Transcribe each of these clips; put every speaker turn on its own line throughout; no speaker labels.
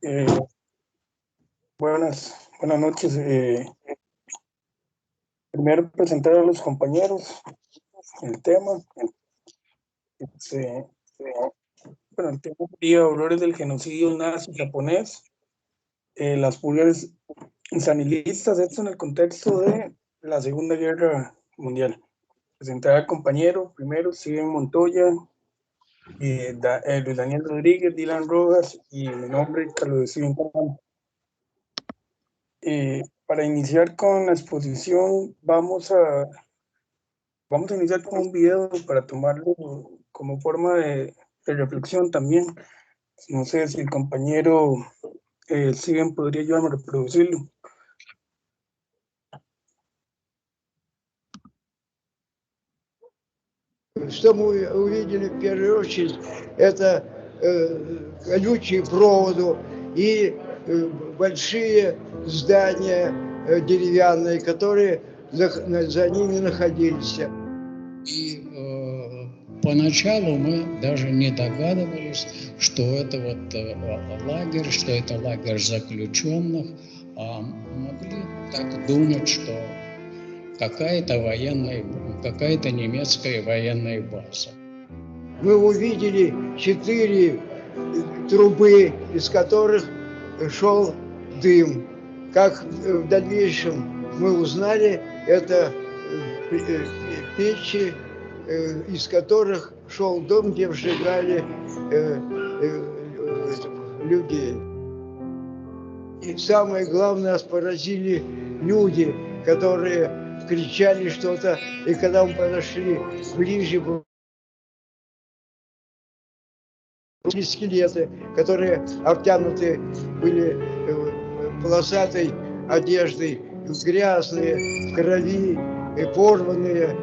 Eh, buenas noches. Primero presentar a los compañeros el tema. Este, bueno, el tema sería horrores del genocidio nazi japonés, las pulgas sanilistas, esto en el contexto de la Segunda Guerra Mundial. Presentar al compañero, primero Steven Montoya, Luis Daniel Rodríguez, Dylan Rojas y mi nombre, Carlos Steven Campana. Para iniciar con la exposición, vamos a iniciar con un video para tomarlo como forma de reflexión también. No sé si el compañero Steven podría ayudarme a reproducirlo.
Что мы увидели в первую очередь, это колючие проводы и большие здания деревянные, которые за ними находились.
И поначалу мы даже не догадывались, что это вот лагерь, что это лагерь заключенных, а могли так думать, что какая-то немецкая военная база.
Мы увидели 4 трубы, из которых шел дым. Как в дальнейшем мы узнали, это печи, из которых шел дым, где сжигали людей. И самое главное, нас поразили люди, которые кричали что-то, и когда мы подошли ближе, были скелеты, которые обтянуты были полосатой одеждой, грязные, в крови, и порванные.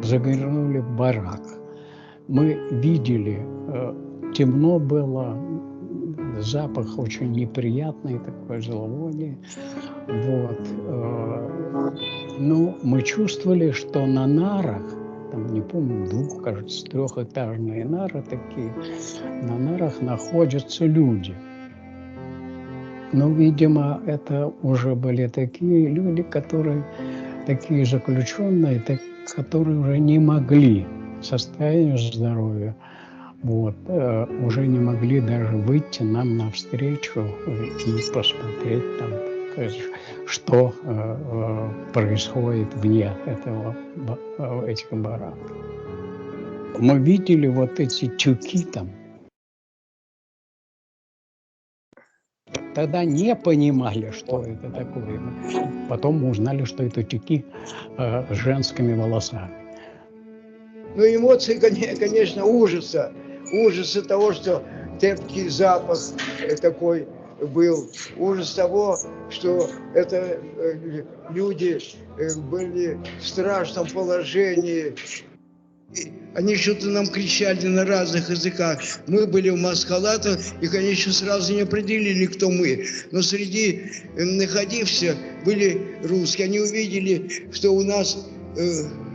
Заглянули в барак. Мы видели, темно было, запах очень неприятный, такое зловоние. Вот. Ну, мы чувствовали, что на нарах, там, не помню, 2, кажется, 3-этажные нары такие, на нарах находятся люди. Но, видимо, это уже были такие люди, которые, такие заключенные, которые уже не могли, состоянию здоровья, вот, уже не могли даже выйти нам навстречу и посмотреть там, что происходит вне этих бараков. Мы видели вот эти тюки там. Тогда не понимали, что это такое. Потом мы узнали, что это тюки с женскими волосами.
Ну, эмоции, конечно, ужаса того, что терпкий запах такой был, ужас того, что это люди были в страшном положении. Они что-то нам кричали на разных языках. Мы были в маскалатах и, конечно, сразу не определили, кто мы. Но среди находившихся были русские. Они увидели, что у нас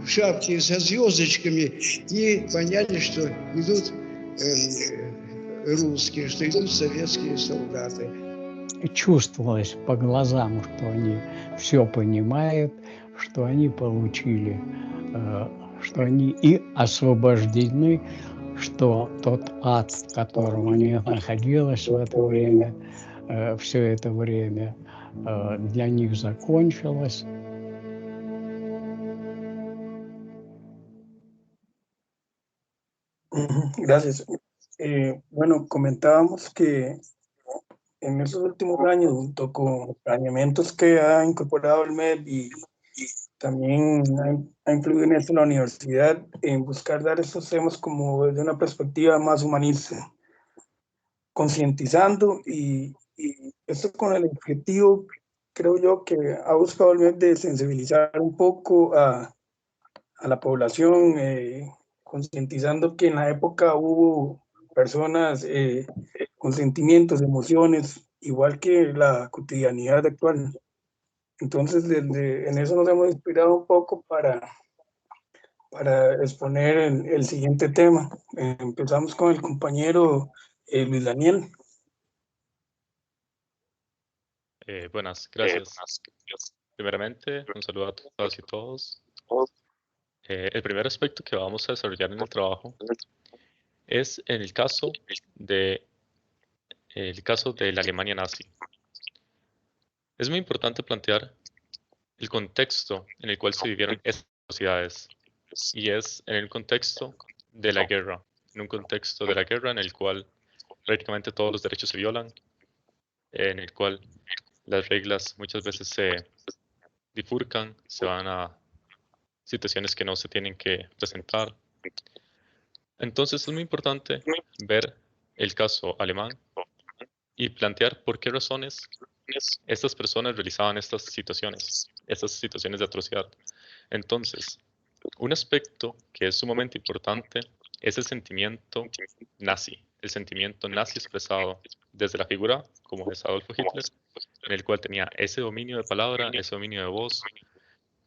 шапки со звездочками, и поняли, что идут русские, что идут советские солдаты.
Чувствовалось по глазам, что они все понимают, что они получили, что они и освобождены, что тот ад, в котором они находились в это время, все это время, для них закончилось.
Gracias. Bueno, comentábamos que en esos últimos años, junto con planeamientos que ha incorporado el MED y también ha influido en esto la universidad, en buscar dar estos temas como desde una perspectiva más humanista, concientizando y esto con el objetivo, creo yo, que ha buscado el MED de sensibilizar un poco a la población, concientizando que en la época hubo personas con sentimientos, emociones, igual que la cotidianidad actual. Entonces, en eso nos hemos inspirado un poco para exponer el siguiente tema. Empezamos con el compañero Luis Daniel.
Buenas, gracias. Primeramente, un saludo a todas y todos. El primer aspecto que vamos a desarrollar en el trabajo es en el caso de la Alemania nazi. Es muy importante plantear el contexto en el cual se vivieron estas atrocidades, y es en el contexto de la guerra, en un contexto de la guerra en el cual prácticamente todos los derechos se violan, en el cual las reglas muchas veces se bifurcan, se van a situaciones que no se tienen que presentar. Entonces es muy importante ver el caso alemán y plantear por qué razones estas personas realizaban estas situaciones de atrocidad. Entonces, un aspecto que es sumamente importante es el sentimiento nazi expresado desde la figura como es Adolfo Hitler, en el cual tenía ese dominio de palabra, ese dominio de voz,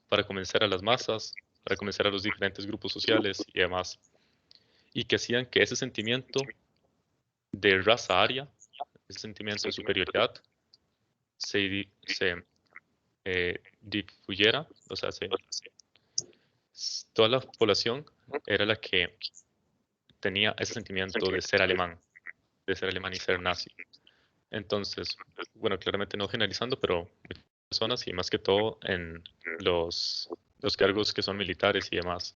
para convencer a las masas, para convencer a los diferentes grupos sociales y demás, y que hacían que ese sentimiento de raza aria, ese sentimiento de superioridad, se difuyera, o sea, toda la población era la que tenía ese sentimiento de ser alemán y ser nazi. Entonces, bueno, claramente no generalizando, pero muchas personas, y más que todo en los cargos que son militares y demás,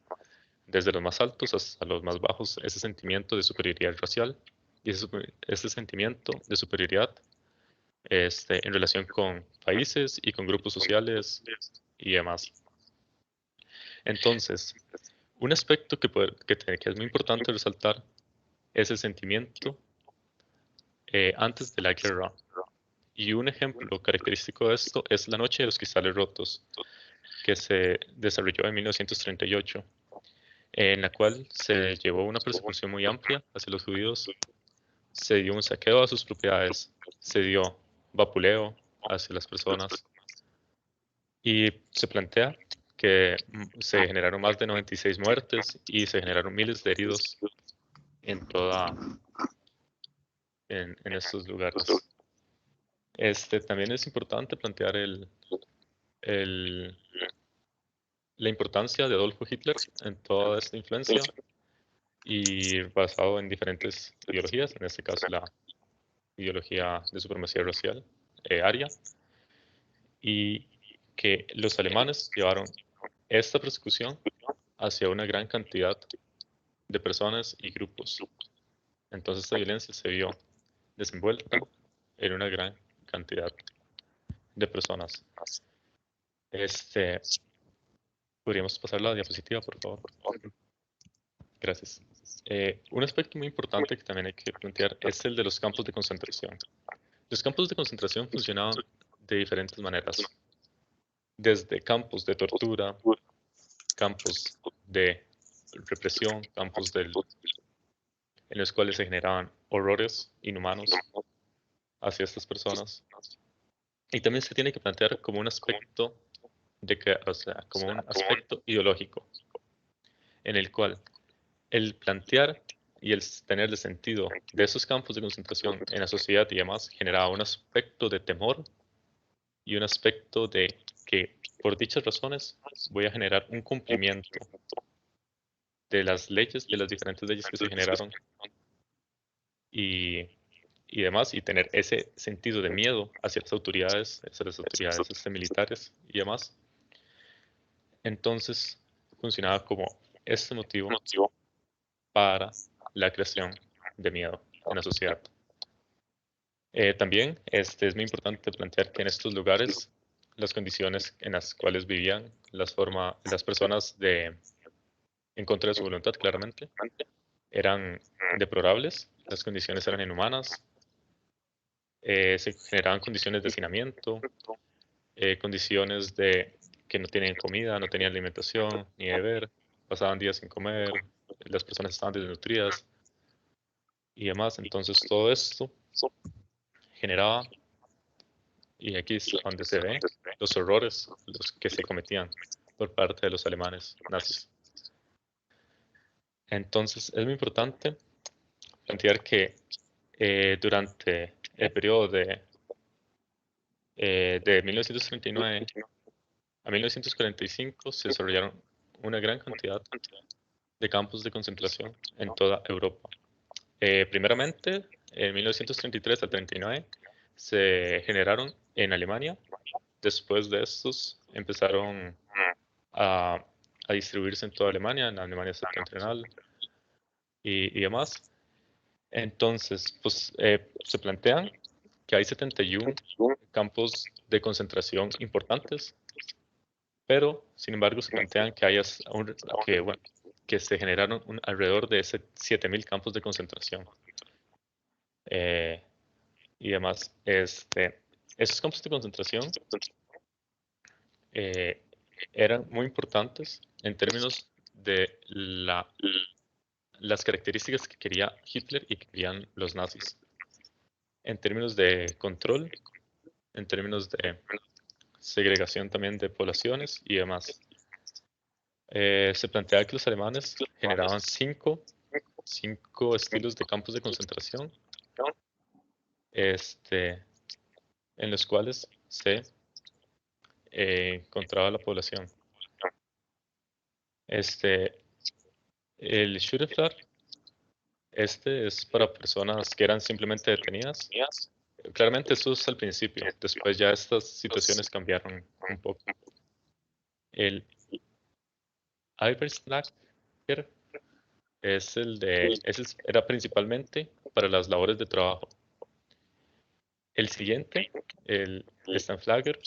desde los más altos hasta los más bajos, ese sentimiento de superioridad racial y ese sentimiento de superioridad en relación con países y con grupos sociales y demás. Entonces, un aspecto que es muy importante resaltar es el sentimiento antes de la guerra. Y un ejemplo característico de esto es la Noche de los Cristales Rotos, que se desarrolló en 1938, en la cual se llevó una persecución muy amplia hacia los judíos, se dio un saqueo a sus propiedades, se dio vapuleo hacia las personas, y se plantea que se generaron más de 96 muertes y se generaron miles de heridos en estos lugares. También es importante plantear la importancia de Adolfo Hitler en toda esta influencia y basado en diferentes ideologías, en este caso la ideología de supremacía racial, aria, y que los alemanes llevaron esta persecución hacia una gran cantidad de personas y grupos. Entonces esta violencia se vio desenvuelta en una gran cantidad de personas. ¿Podríamos pasar la diapositiva, por favor? Gracias. Un aspecto muy importante que también hay que plantear es el de los campos de concentración. Los campos de concentración funcionaban de diferentes maneras, desde campos de tortura, campos de represión, en los cuales se generaban horrores inhumanos hacia estas personas. Y también se tiene que plantear como un aspecto como un aspecto ideológico, en el cual el plantear y el tener el sentido de esos campos de concentración en la sociedad y demás generaba un aspecto de temor y un aspecto de que por dichas razones voy a generar un cumplimiento de las leyes, de las diferentes leyes que se generaron y demás, y tener ese sentido de miedo hacia las autoridades militares y demás. Entonces funcionaba como este motivo para la creación de miedo en la sociedad. También es muy importante plantear que en estos lugares las condiciones en las cuales vivían las personas en contra de su voluntad, claramente, eran deplorables, las condiciones eran inhumanas, se generaban condiciones de hacinamiento, condiciones de que no tenían comida, no tenían alimentación ni beber, pasaban días sin comer, las personas estaban desnutridas y demás. Entonces todo esto generaba, y aquí es donde se ve los horrores los que se cometían por parte de los alemanes nazis. Entonces es muy importante plantear que durante el periodo de 1939 a 1945 se desarrollaron una gran cantidad de campos de concentración en toda Europa. Primeramente, en 1933 al 39 se generaron en Alemania. Después de estos empezaron a distribuirse en toda Alemania, en Alemania septentrional y demás. Entonces, pues se plantean que hay 71 campos de concentración importantes, pero sin embargo se plantean que que se generaron alrededor de 7.000 campos de concentración. Y además, esos campos de concentración eran muy importantes en términos de las características que quería Hitler y que querían los nazis. En términos de control, en términos de segregación también de poblaciones y demás. Se planteaba que los alemanes generaban cinco estilos de campos de concentración, en los cuales se encontraba la población. El Schutzstadt, es para personas que eran simplemente detenidas. Claramente eso es al principio, después ya estas situaciones cambiaron un poco. El Arbeitslager era principalmente para las labores de trabajo. El siguiente, el Steinflager,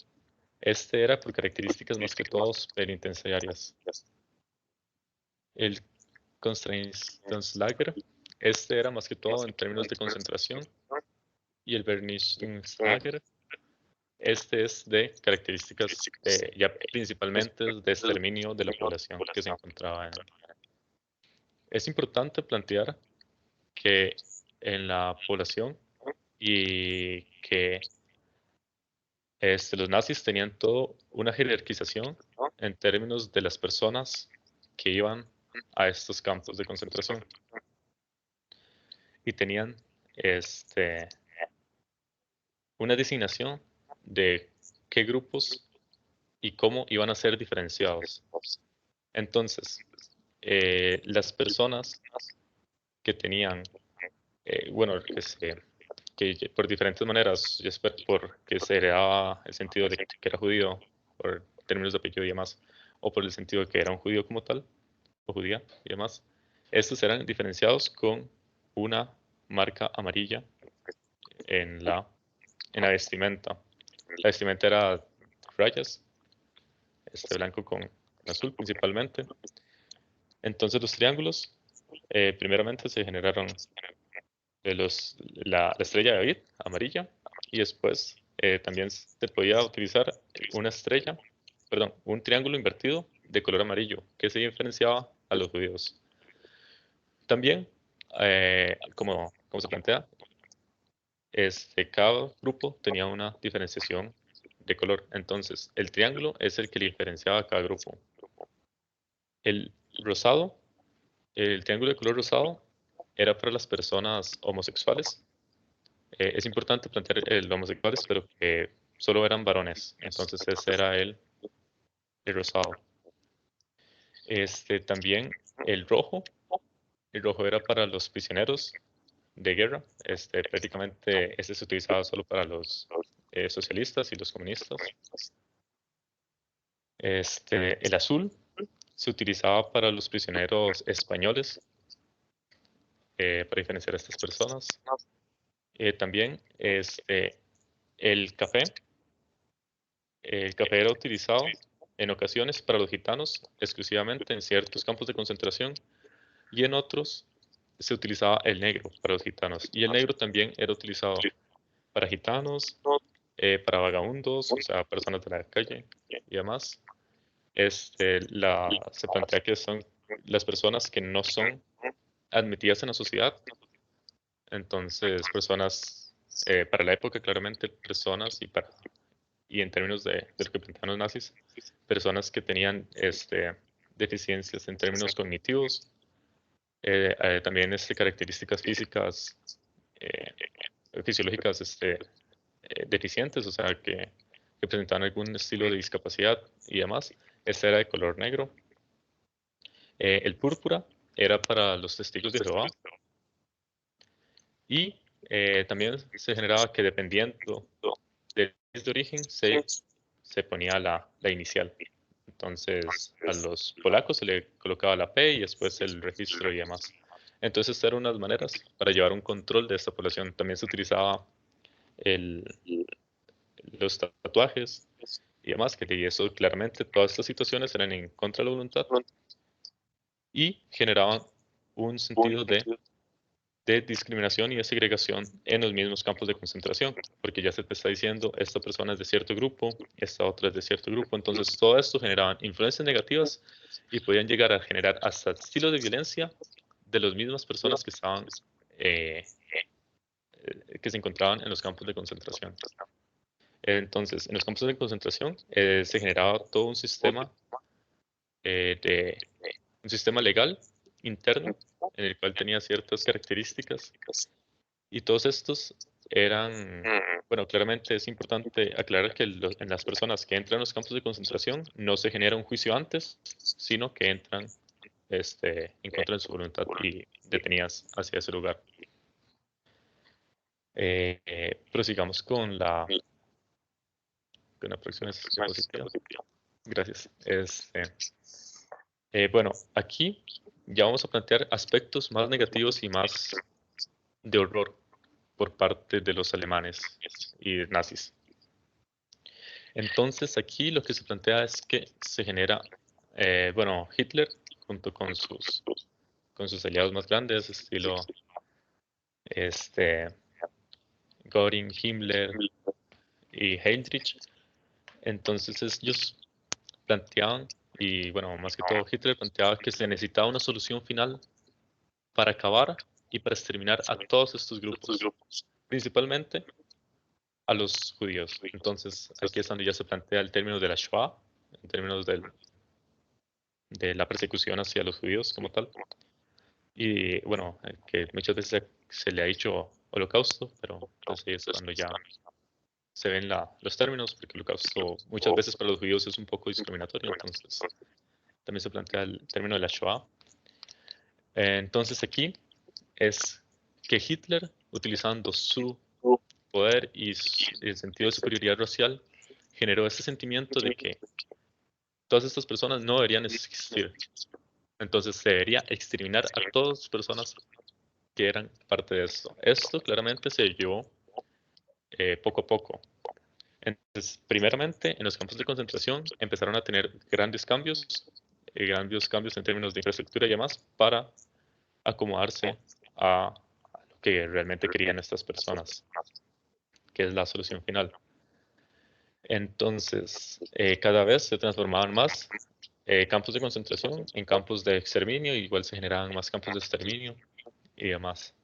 era por características más que todos penitenciarias. El Konzentrationslager, era más que todo en términos de concentración. Y el Vernichtungslager, es de características ya principalmente de exterminio de la población que se encontraba en. Es importante plantear que en la población y que los nazis tenían toda una jerarquización en términos de las personas que iban a estos campos de concentración. Y tenían una designación de qué grupos y cómo iban a ser diferenciados. Entonces, las personas que tenían, que por diferentes maneras, porque se heredaba el sentido de que era judío, por términos de apellido y demás, o por el sentido de que era un judío como tal, o judía y demás, estos eran diferenciados con una marca amarilla en la vestimenta. La vestimenta era rayas, blanco con azul principalmente. Entonces los triángulos, primeramente se generaron de la estrella de David, amarilla, y después también se podía utilizar un triángulo invertido de color amarillo, que se diferenciaba a los judíos. También, como se plantea, cada grupo tenía una diferenciación de color. Entonces, el triángulo es el que diferenciaba a cada grupo. El triángulo de color rosado era para las personas homosexuales. Es importante plantear los homosexuales, pero que solo eran varones. Entonces ese era el rosado. También el rojo era para los prisioneros de guerra. Prácticamente se utilizaba solo para los socialistas y los comunistas. El azul se utilizaba para los prisioneros españoles, para diferenciar a estas personas. También el café era utilizado en ocasiones para los gitanos, exclusivamente en ciertos campos de concentración, y en otros se utilizaba el negro para los gitanos. Y el negro también era utilizado para gitanos, para vagabundos, o sea, personas de la calle y demás. Se plantea que son las personas que no son admitidas en la sociedad. Entonces, personas, para la época, claramente, personas y en términos de lo que planteaban los nazis, personas que tenían deficiencias en términos cognitivos, también características físicas fisiológicas deficientes, o sea, que presentaban algún estilo de discapacidad y demás. Este era de color negro. El púrpura era para los testigos de Jehová. Y también se generaba que dependiendo del país de origen se ponía la inicial. Entonces a los polacos se le colocaba la P y después el registro y demás. Entonces estas eran unas maneras para llevar un control de esta población. También se utilizaba los tatuajes y demás, que eso claramente todas estas situaciones eran en contra de la voluntad y generaban un sentido de discriminación y de segregación en los mismos campos de concentración, porque ya se te está diciendo, esta persona es de cierto grupo, esta otra es de cierto grupo, entonces todo esto generaban influencias negativas y podían llegar a generar hasta estilos de violencia de las mismas personas que estaban, que se encontraban en los campos de concentración. Entonces, en los campos de concentración se generaba todo un sistema legal interno en el cual tenía ciertas características y todos estos eran, bueno, claramente es importante aclarar que en las personas que entran a los campos de concentración no se genera un juicio antes, sino que entran en contra de su voluntad y detenidas hacia ese lugar. Prosigamos con la próxima diapositiva. Gracias. Bueno, aquí ya vamos a plantear aspectos más negativos y más de horror por parte de los alemanes y nazis. Entonces aquí lo que se plantea es que se genera, bueno, Hitler junto con sus aliados más grandes, estilo Göring, Himmler y Heydrich. Entonces ellos planteaban, y bueno, más que todo Hitler planteaba que se necesitaba una solución final para acabar y para exterminar a todos estos grupos, principalmente a los judíos. Entonces aquí es donde ya se plantea el término de la Shoah, en términos de la persecución hacia los judíos como tal. Y bueno, que muchas veces se le ha dicho holocausto, pero entonces es cuando ya se ven los términos, porque el holocausto muchas veces para los judíos es un poco discriminatorio, entonces también se plantea el término de la Shoah. Entonces aquí es que Hitler, utilizando su poder y el sentido de superioridad racial, generó ese sentimiento de que todas estas personas no deberían existir. Entonces se debería exterminar a todas las personas que eran parte de esto. Esto claramente se llevó poco a poco. Entonces, primeramente, en los campos de concentración empezaron a tener grandes cambios en términos de infraestructura y demás, para acomodarse a lo que realmente querían estas personas, que es la solución final. Entonces, cada vez se transformaban más campos de concentración en campos de exterminio, igual se generaban más campos de exterminio y demás.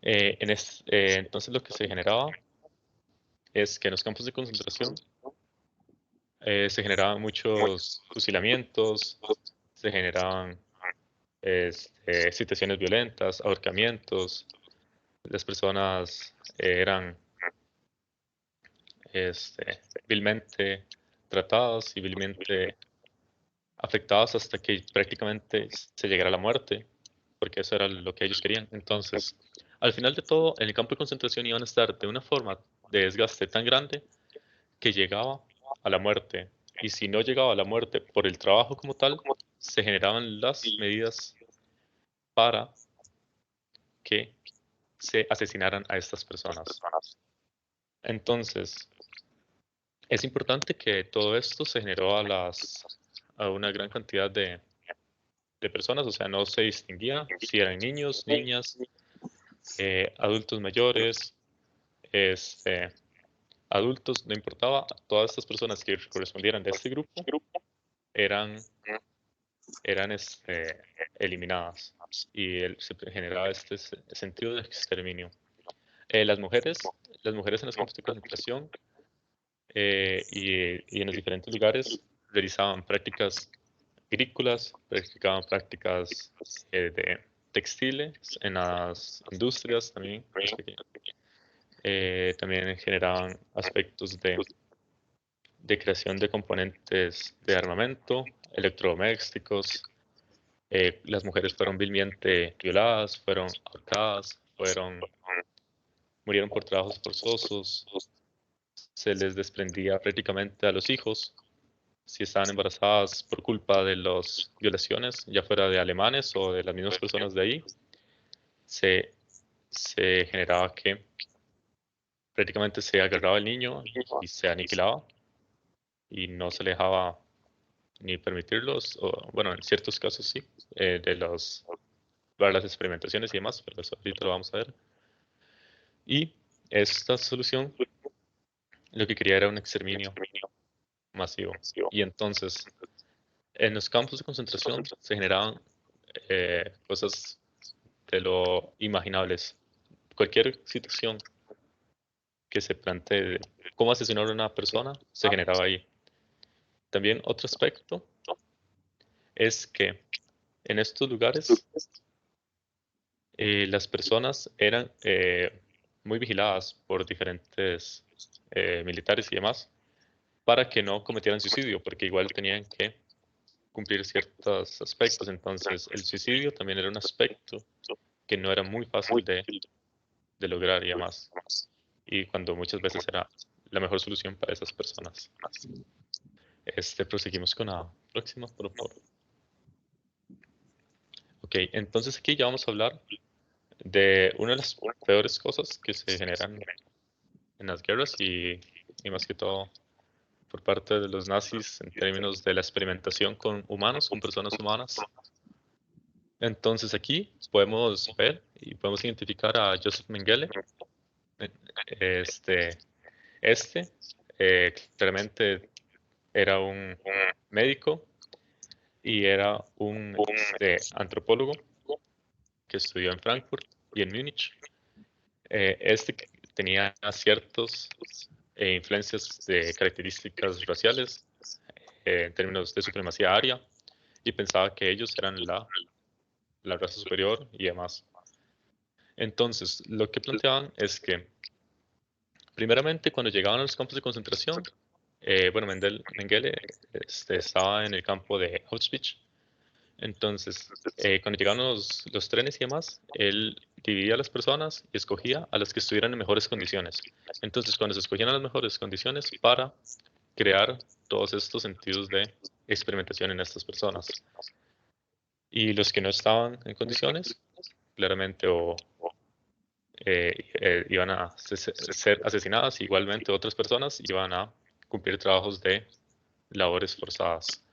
Entonces lo que se generaba es que en los campos de concentración se generaban muchos fusilamientos, se generaban situaciones violentas, ahorcamientos, las personas eran vilmente tratadas y vilmente afectadas hasta que prácticamente se llegara a la muerte, porque eso era lo que ellos querían. Entonces, al final de todo, en el campo de concentración iban a estar de una forma de desgaste tan grande que llegaba a la muerte. Y si no llegaba a la muerte por el trabajo como tal, se generaban las medidas para que se asesinaran a estas personas. Entonces, es importante que todo esto se generó a una gran cantidad de personas, o sea, no se distinguía si eran niños, niñas, adultos mayores, adultos, no importaba, todas estas personas que correspondieran de este grupo eran eliminadas y se generaba este sentido de exterminio. Las mujeres en los campos de concentración y en los diferentes lugares realizaban prácticas agrícolas, practicaban prácticas de textiles, en las industrias también, También generaban aspectos de creación de componentes de armamento, electrodomésticos. Las mujeres fueron vilmente violadas, fueron ahorcadas, murieron por trabajos forzosos, se les desprendía prácticamente a los hijos si estaban embarazadas por culpa de las violaciones, ya fuera de alemanes o de las mismas personas de ahí. Se generaba que prácticamente se agarraba al niño y se aniquilaba y no se le dejaba ni permitirlos, o bueno, en ciertos casos sí, para las experimentaciones y demás, pero eso ahorita lo vamos a ver. Y esta solución lo que quería era un exterminio masivo. Y entonces, en los campos de concentración se generaban cosas de lo imaginables. Cualquier situación que se plantee cómo asesinar a una persona se generaba ahí. También otro aspecto es que en estos lugares las personas eran muy vigiladas por diferentes militares y demás para que no cometieran suicidio, porque igual tenían que cumplir ciertos aspectos. Entonces, el suicidio también era un aspecto que no era muy fácil de lograr y demás. Y cuando muchas veces era la mejor solución para esas personas. Proseguimos con la próxima, por favor. Ok, entonces aquí ya vamos a hablar de una de las peores cosas que se generan en las guerras y más que todo por parte de los nazis en términos de la experimentación con humanos, con personas humanas. Entonces aquí podemos ver y podemos identificar a Joseph Mengele. Claramente era un médico y era un antropólogo que estudió en Frankfurt y en Múnich. Tenía ciertas influencias de características raciales en términos de supremacía aria y pensaba que ellos eran la raza superior y demás. Entonces, lo que planteaban es que, primeramente, cuando llegaban a los campos de concentración, Mengele estaba en el campo de Auschwitz. Entonces, cuando llegaban los trenes y demás, él dividía a las personas y escogía a las que estuvieran en mejores condiciones. Entonces, cuando se escogían las mejores condiciones para crear todos estos sentidos de experimentación en estas personas. Y los que no estaban en condiciones, claramente iban a ser asesinadas, igualmente otras personas iban a cumplir trabajos de labores forzadas.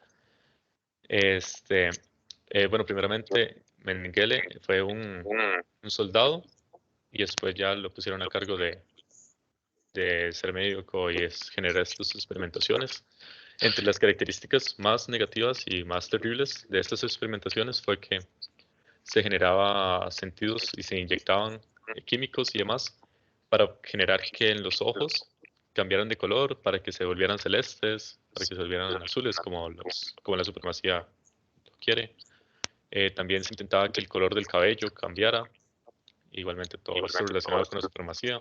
Primeramente Mengele fue un soldado y después ya lo pusieron a cargo de ser médico y generar estas experimentaciones. Entre las características más negativas y más terribles de estas experimentaciones fue que se generaba sentidos y se inyectaban químicos y demás para generar que en los ojos cambiaran de color, para que se volvieran celestes, para que se volvieran azules como la supremacía lo quiere. También se intentaba que el color del cabello cambiara, igualmente todo esto relacionado con la supremacía.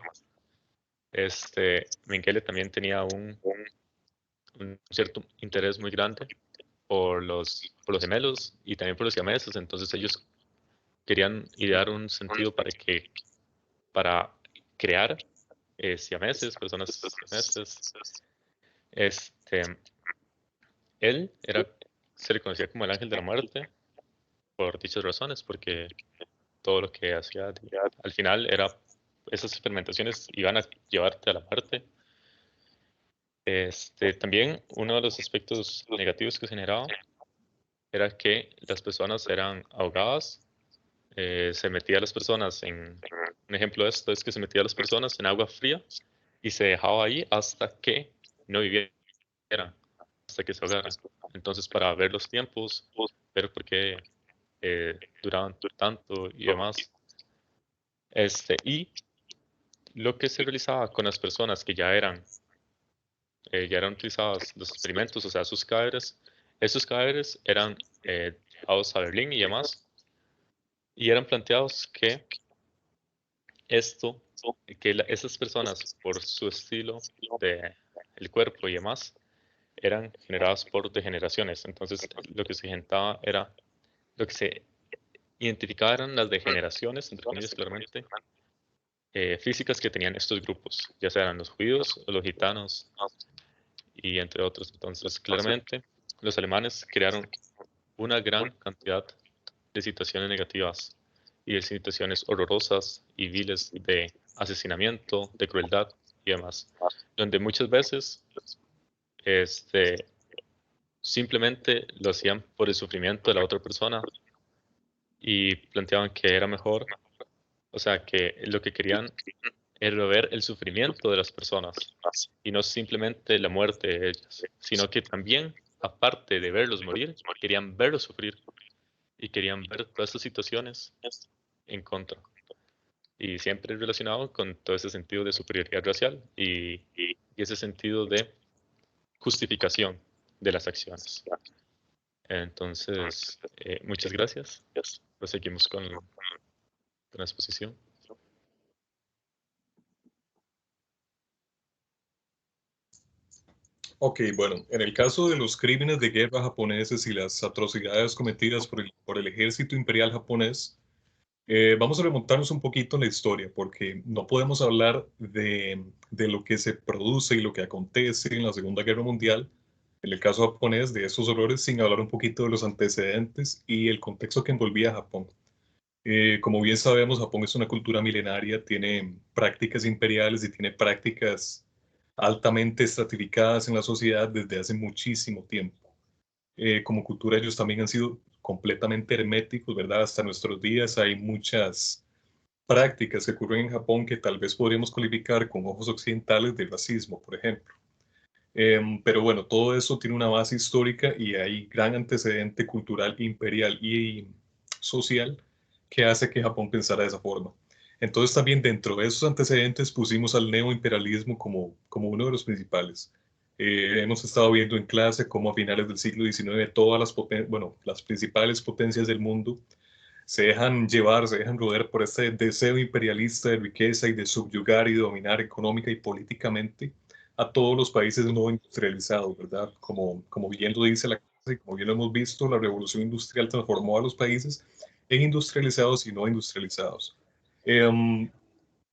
Mengele también tenía un cierto interés muy grande por los gemelos y también por los siameses, entonces ellos querían idear un sentido para crear siameses, personas siameses. Él se le conocía como el ángel de la muerte por dichas razones, porque todo lo que hacía al final esas experimentaciones iban a llevarte a la muerte. También uno de los aspectos negativos que se generaba era que las personas eran ahogadas. Se metía a las personas un ejemplo de esto es que se metía a las personas en agua fría y se dejaba ahí hasta que no vivieran, hasta que se ahogaran. Entonces, para ver los tiempos, ver por qué duraban tanto y demás. Y lo que se realizaba con las personas que ya eran utilizados los experimentos, o sea, sus cadáveres, esos cadáveres eran llevados a Berlín y demás, y eran planteados que esto que esas personas, por su estilo de el cuerpo y demás, eran generadas por degeneraciones. Entonces, lo que se gentaba era, lo que se identificaba eran las degeneraciones, entre comillas, claramente, físicas que tenían estos grupos, ya sean los judíos o los gitanos, y entre otros. Entonces, claramente, los alemanes crearon una gran cantidad de situaciones negativas y de situaciones horrorosas y viles de asesinamiento, de crueldad y demás, donde muchas veces simplemente lo hacían por el sufrimiento de la otra persona y planteaban que era mejor, o sea, que lo que querían era ver el sufrimiento de las personas y no simplemente la muerte de ellas, sino que también, aparte de verlos morir, querían verlos sufrir y querían ver todas estas situaciones en contra. Y siempre relacionado con todo ese sentido de superioridad racial y ese sentido de justificación de las acciones. Entonces, muchas gracias. Proseguimos con la exposición.
Ok, bueno, en el caso de los crímenes de guerra japoneses y las atrocidades cometidas por el ejército imperial japonés, vamos a remontarnos un poquito en la historia, porque no podemos hablar de lo que se produce y lo que acontece en la Segunda Guerra Mundial, en el caso japonés, de esos horrores, sin hablar un poquito de los antecedentes y el contexto que envolvía a Japón. Como bien sabemos, Japón es una cultura milenaria, tiene prácticas imperiales y tiene prácticas altamente estratificadas en la sociedad desde hace muchísimo tiempo. Como cultura ellos también han sido completamente herméticos, ¿verdad? Hasta nuestros días hay muchas prácticas que ocurren en Japón que tal vez podríamos calificar con ojos occidentales de racismo, por ejemplo. Pero bueno, todo eso tiene una base histórica y hay gran antecedente cultural, imperial y social que hace que Japón pensara de esa forma. Entonces también dentro de esos antecedentes pusimos al neoimperialismo como uno de los principales. Hemos estado viendo en clase cómo a finales del siglo XIX todas las principales potencias del mundo se dejan llevar, se dejan rodear por este deseo imperialista de riqueza y de subyugar y dominar económica y políticamente a todos los países no industrializados, ¿verdad? Como bien lo dice la clase y como bien lo hemos visto, la revolución industrial transformó a los países en industrializados y no industrializados.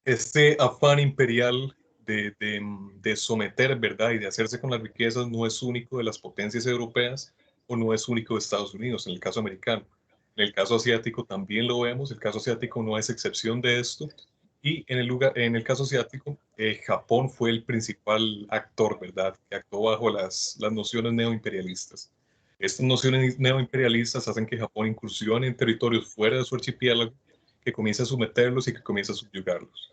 Este afán imperial de someter, ¿verdad? Y de hacerse con las riquezas no es único de las potencias europeas o no es único de Estados Unidos, en el caso americano. En el caso asiático también lo vemos, el caso asiático no es excepción de esto. Y en el caso asiático, Japón fue el principal actor, ¿verdad? Que actuó bajo las nociones neoimperialistas. Estas nociones neoimperialistas hacen que Japón incursione en territorios fuera de su archipiélago, que comience a someterlos y que comience a subyugarlos.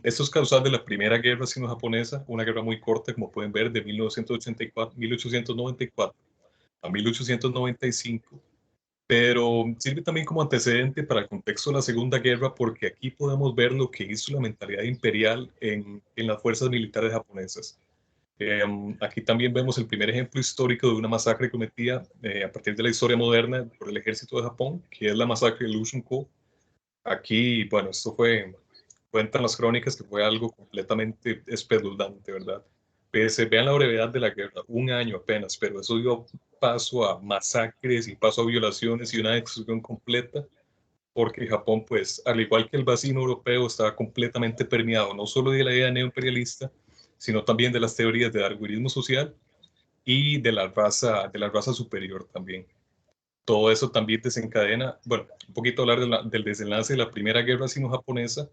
Esto es causal de la primera guerra sino-japonesa, una guerra muy corta, como pueden ver, de 1894 a 1895, pero sirve también como antecedente para el contexto de la Segunda Guerra, porque aquí podemos ver lo que hizo la mentalidad imperial en las fuerzas militares japonesas. Aquí también vemos el primer ejemplo histórico de una masacre cometida a partir de la historia moderna por el ejército de Japón, que es la masacre de Lushunko. Aquí, bueno, cuentan las crónicas que fue algo completamente espeluznante, ¿verdad? Vean la brevedad de la guerra, un año apenas, pero eso dio paso a masacres y paso a violaciones y una destrucción completa, porque Japón, pues, al igual que el vecino europeo, estaba completamente permeado no solo de la idea neoimperialista, sino también de las teorías de darwinismo social y de la raza superior también. Todo eso también desencadena, bueno, un poquito hablar del desenlace de la Primera Guerra Sino-Japonesa,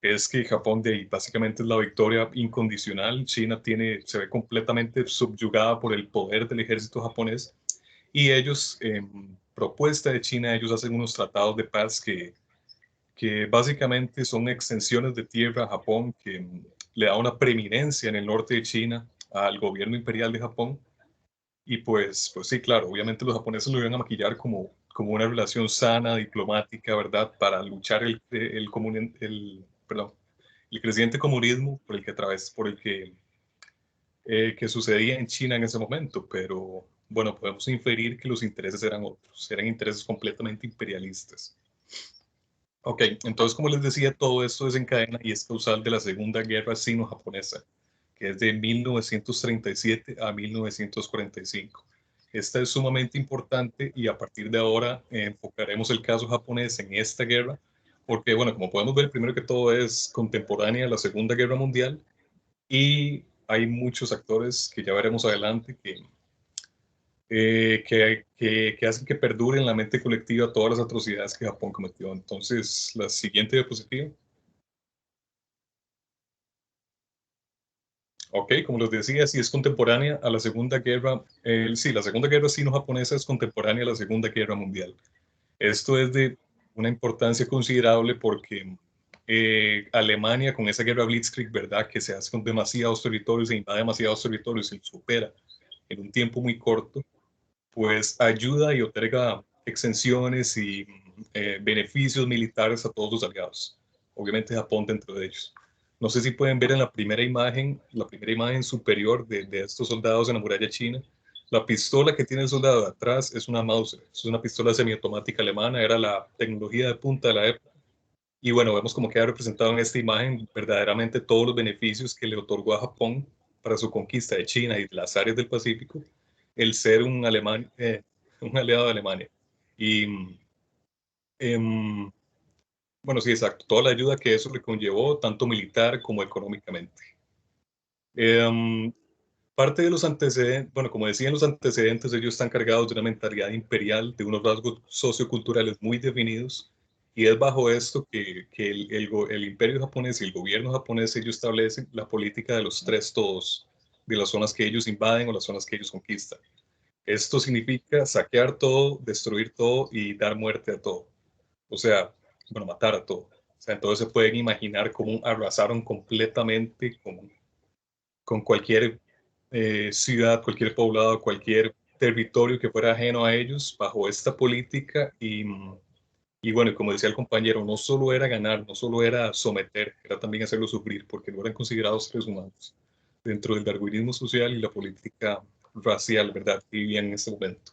es que Japón básicamente es la victoria incondicional. China se ve completamente subyugada por el poder del ejército japonés y ellos, en propuesta de China, ellos hacen unos tratados de paz que básicamente son extensiones de tierra a Japón que le da una preeminencia en el norte de China al gobierno imperial de Japón. Y pues sí, claro, obviamente los japoneses lo iban a maquillar como una relación sana, diplomática, ¿verdad? Para luchar perdón, el creciente comunismo que sucedía en China en ese momento, pero bueno, podemos inferir que los intereses eran otros, eran intereses completamente imperialistas. Ok, entonces como les decía, todo esto desencadena y es causal de la Segunda Guerra Sino-Japonesa, que es de 1937 a 1945. Esta es sumamente importante y a partir de ahora enfocaremos el caso japonés en esta guerra, porque bueno, como podemos ver, primero que todo es contemporánea a la Segunda Guerra Mundial y hay muchos actores que ya veremos adelante que hacen que perduren en la mente colectiva todas las atrocidades que Japón cometió. Entonces, la siguiente diapositiva. Ok, como les decía, sí es contemporánea a la Segunda Guerra, sí, la Segunda Guerra sino-japonesa es contemporánea a la Segunda Guerra Mundial. Esto es de una importancia considerable porque Alemania con esa guerra Blitzkrieg, ¿verdad? Que se hace con demasiados territorios e invade demasiados territorios y supera en un tiempo muy corto, pues ayuda y otorga exenciones y beneficios militares a todos sus aliados. Obviamente Japón dentro de ellos. No sé si pueden ver en la primera imagen superior de estos soldados en la muralla china. La pistola que tiene el soldado de atrás es una Mauser, es una pistola semiautomática alemana, era la tecnología de punta de la época. Y bueno, vemos como queda representado en esta imagen verdaderamente todos los beneficios que le otorgó a Japón para su conquista de China y de las áreas del Pacífico, el ser un alemán, un aliado de Alemania. Y em, bueno, sí, exacto, toda la ayuda que eso le conllevó, tanto militar como económicamente. Em, Parte de los antecedentes, bueno, como decía en los antecedentes, ellos están cargados de una mentalidad imperial, de unos rasgos socioculturales muy definidos, y es bajo esto que el imperio japonés y el gobierno japonés, ellos establecen la política de los tres todos, de las zonas que ellos invaden o las zonas que ellos conquistan. Esto significa saquear todo, destruir todo y dar muerte a todo. O sea, bueno, matar a todo. O sea, entonces se pueden imaginar cómo arrasaron completamente con cualquier ciudad, cualquier poblado, cualquier territorio que fuera ajeno a ellos bajo esta política y bueno, como decía el compañero, no solo era ganar, no solo era someter, era también hacerlo sufrir porque no eran considerados seres humanos dentro del darwinismo social y la política racial, ¿verdad? Que vivían en ese momento.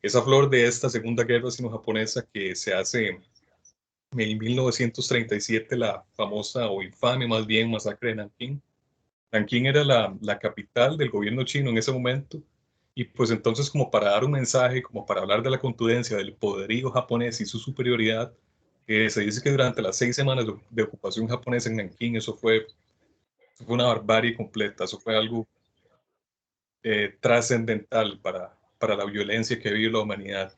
Esa flor de esta Segunda Guerra Sino-Japonesa que se hace en 1937, la famosa o infame más bien masacre de Nankín. Nankín era la capital del gobierno chino en ese momento y pues entonces como para dar un mensaje, como para hablar de la contundencia del poderío japonés y su superioridad, se dice que durante las 6 semanas de ocupación japonesa en Nankín, eso fue una barbarie completa, eso fue algo trascendental para la violencia que vive la humanidad.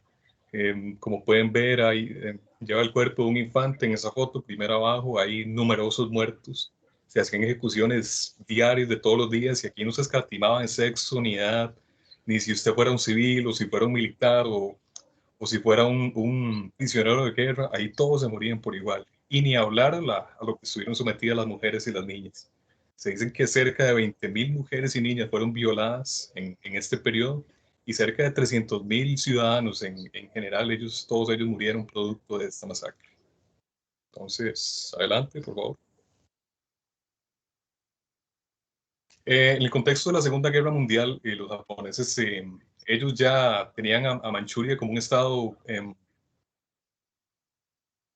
Como pueden ver, ahí lleva el cuerpo de un infante en esa foto, primero abajo, hay numerosos muertos. Se hacían ejecuciones diarias de todos los días y aquí no se escatimaba en sexo ni edad, ni si usted fuera un civil o si fuera un militar o si fuera un prisionero de guerra, ahí todos se morían por igual. Y ni hablar a lo que estuvieron sometidas las mujeres y las niñas. Se dicen que cerca de 20.000 mujeres y niñas fueron violadas en este periodo y cerca de 300.000 ciudadanos en general, todos ellos murieron producto de esta masacre. Entonces, adelante, por favor. En el contexto de la Segunda Guerra Mundial, los japoneses, ellos ya tenían a Manchuria como un estado,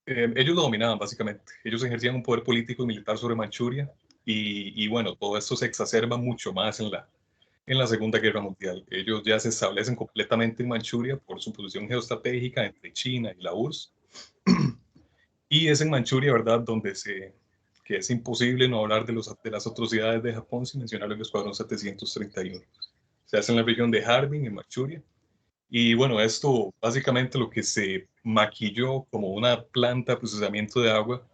ellos lo dominaban básicamente. Ellos ejercían un poder político y militar sobre Manchuria y bueno, todo esto se exacerba mucho más en la Segunda Guerra Mundial. Ellos ya se establecen completamente en Manchuria por su posición geoestratégica entre China y la URSS. Y es en Manchuria, ¿verdad?, que es imposible no hablar de las atrocidades de Japón sin mencionar el Escuadrón 731. Se hace en la región de Harbin, en Manchuria. Y bueno, esto básicamente lo que se maquilló como una planta de procesamiento de agua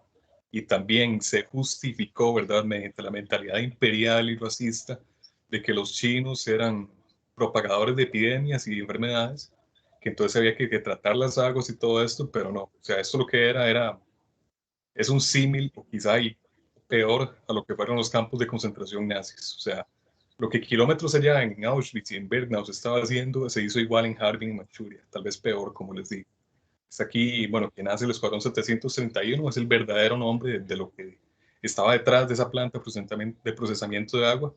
y también se justificó, ¿verdad?, mediante la mentalidad imperial y racista de que los chinos eran propagadores de epidemias y de enfermedades, que entonces había que tratar las aguas y todo esto, pero no, o sea, esto lo que es un símil, o quizá y peor, a lo que fueron los campos de concentración nazis. O sea, lo que kilómetros allá en Auschwitz y en Bergamo se estaba haciendo, se hizo igual en Harbin y Manchuria, tal vez peor, como les digo. Es aquí, bueno, que nace el Escuadrón 731, es el verdadero nombre de lo que estaba detrás de esa planta de procesamiento de agua.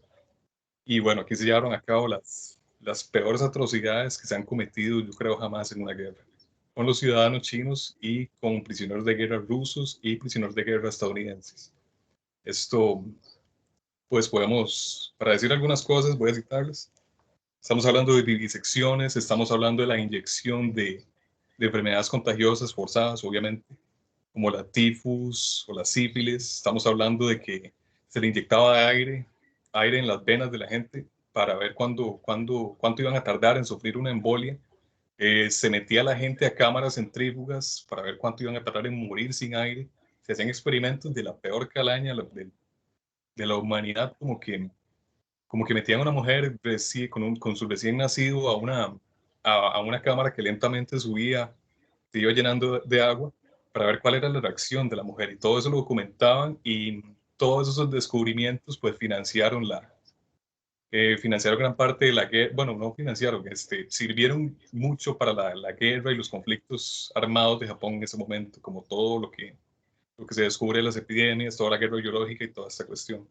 Y bueno, aquí se llevaron a cabo las peores atrocidades que se han cometido, yo creo, jamás en una guerra. con los ciudadanos chinos y con prisioneros de guerra rusos y prisioneros de guerra estadounidenses. Esto, pues podemos, para decir algunas cosas, voy a citarles. Estamos hablando de vivisecciones, estamos hablando de la inyección de enfermedades contagiosas forzadas, obviamente, como la tifus o la sífilis. Estamos hablando de que se le inyectaba aire en las venas de la gente para ver cuánto iban a tardar en sufrir una embolia. Se metía a la gente a cámaras centrífugas para ver cuánto iban a tardar en morir sin aire. Se hacían experimentos de la peor calaña de la humanidad, como que metían a una mujer con su recién nacido a una cámara que lentamente subía, se iba llenando de agua para ver cuál era la reacción de la mujer. Y todo eso lo documentaban y todos esos descubrimientos pues financiaron gran parte de la guerra, bueno, no financiaron, sirvieron mucho para la guerra y los conflictos armados de Japón en ese momento, como todo lo que se descubre de las epidemias, toda la guerra biológica y toda esta cuestión.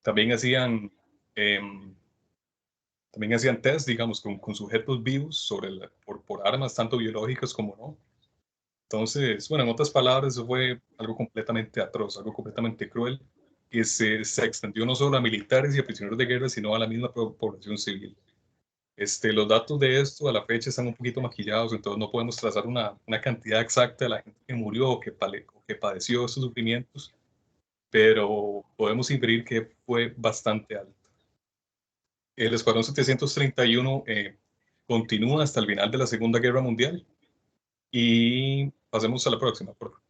También hacían, em, también hacían test, digamos, con sujetos vivos por armas, tanto biológicas como no. Entonces, bueno, en otras palabras, eso fue algo completamente atroz, algo completamente cruel, que se extendió no solo a militares y a prisioneros de guerra, sino a la misma población civil. Los datos de esto a la fecha están un poquito maquillados, entonces no podemos trazar una cantidad exacta de la gente que murió o que padeció estos sufrimientos, pero podemos inferir que fue bastante alto. El Escuadrón 731 continúa hasta el final de la Segunda Guerra Mundial y pasemos a la próxima, por favor.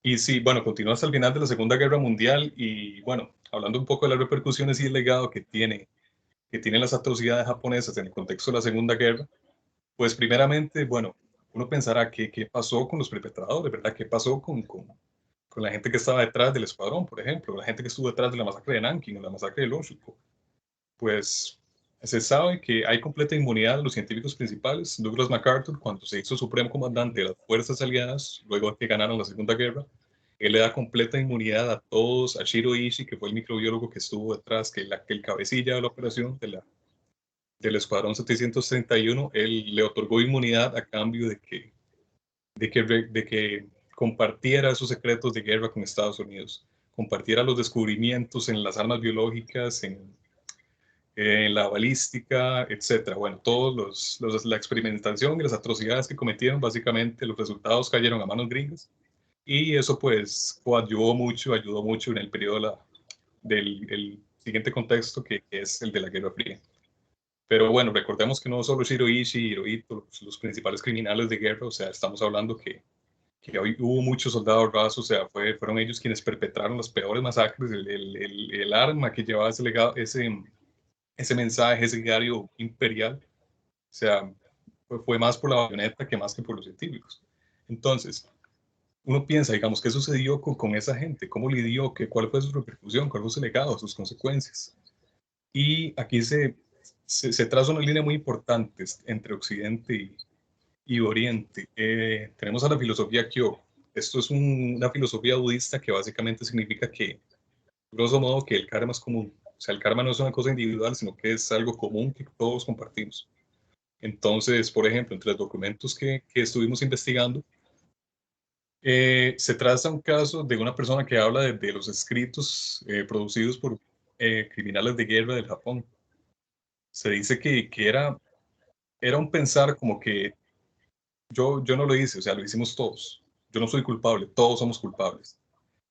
Y sí, bueno, continúa hasta el final de la Segunda Guerra Mundial y bueno, hablando un poco de las repercusiones y el legado que tienen las atrocidades japonesas en el contexto de la Segunda Guerra, pues primeramente, bueno, uno pensará qué pasó con los perpetradores, ¿verdad? ¿Qué pasó con la gente que estaba detrás del escuadrón, por ejemplo? La gente que estuvo detrás de la masacre de Nanking o la masacre de Loshuko. Pues se sabe que hay completa inmunidad de los científicos principales. Douglas MacArthur, cuando se hizo supremo comandante de las fuerzas aliadas, luego de que ganaron la Segunda Guerra, él le da completa inmunidad a todos, a Shiro Ishii, que fue el microbiólogo que estuvo detrás, que el cabecilla de la operación del Escuadrón 731, él le otorgó inmunidad a cambio de que compartiera esos secretos de guerra con Estados Unidos, compartiera los descubrimientos en las armas biológicas, en la balística, etcétera. Bueno, la experimentación y las atrocidades que cometieron, básicamente los resultados cayeron a manos gringas y eso pues ayudó mucho en el periodo del el siguiente contexto que es el de la Guerra Fría. Pero bueno, recordemos que no solo Shiroishi y Hirohito, los principales criminales de guerra, o sea, estamos hablando que hoy hubo muchos soldados rasos, o sea, fueron ellos quienes perpetraron las peores masacres, el arma que llevaba ese legado, ese mensaje, ese diario imperial, o sea, fue más por la bayoneta que más que por los científicos. Entonces, uno piensa, digamos, ¿qué sucedió con esa gente? ¿Cómo lidió? ¿Cuál fue su repercusión? ¿Cuál fue su legado? ¿Sus consecuencias? Y aquí se traza una línea muy importante entre Occidente y Oriente. Tenemos a la filosofía Kyo. Esto es una filosofía budista que básicamente significa que, grosso modo, que el karma es común. O sea, el karma no es una cosa individual, sino que es algo común que todos compartimos. Entonces, por ejemplo, entre los documentos que estuvimos investigando, se traza un caso de una persona que habla de los escritos producidos por criminales de guerra del Japón. Se dice que era un pensar como que yo no lo hice, o sea, lo hicimos todos. Yo no soy culpable, todos somos culpables.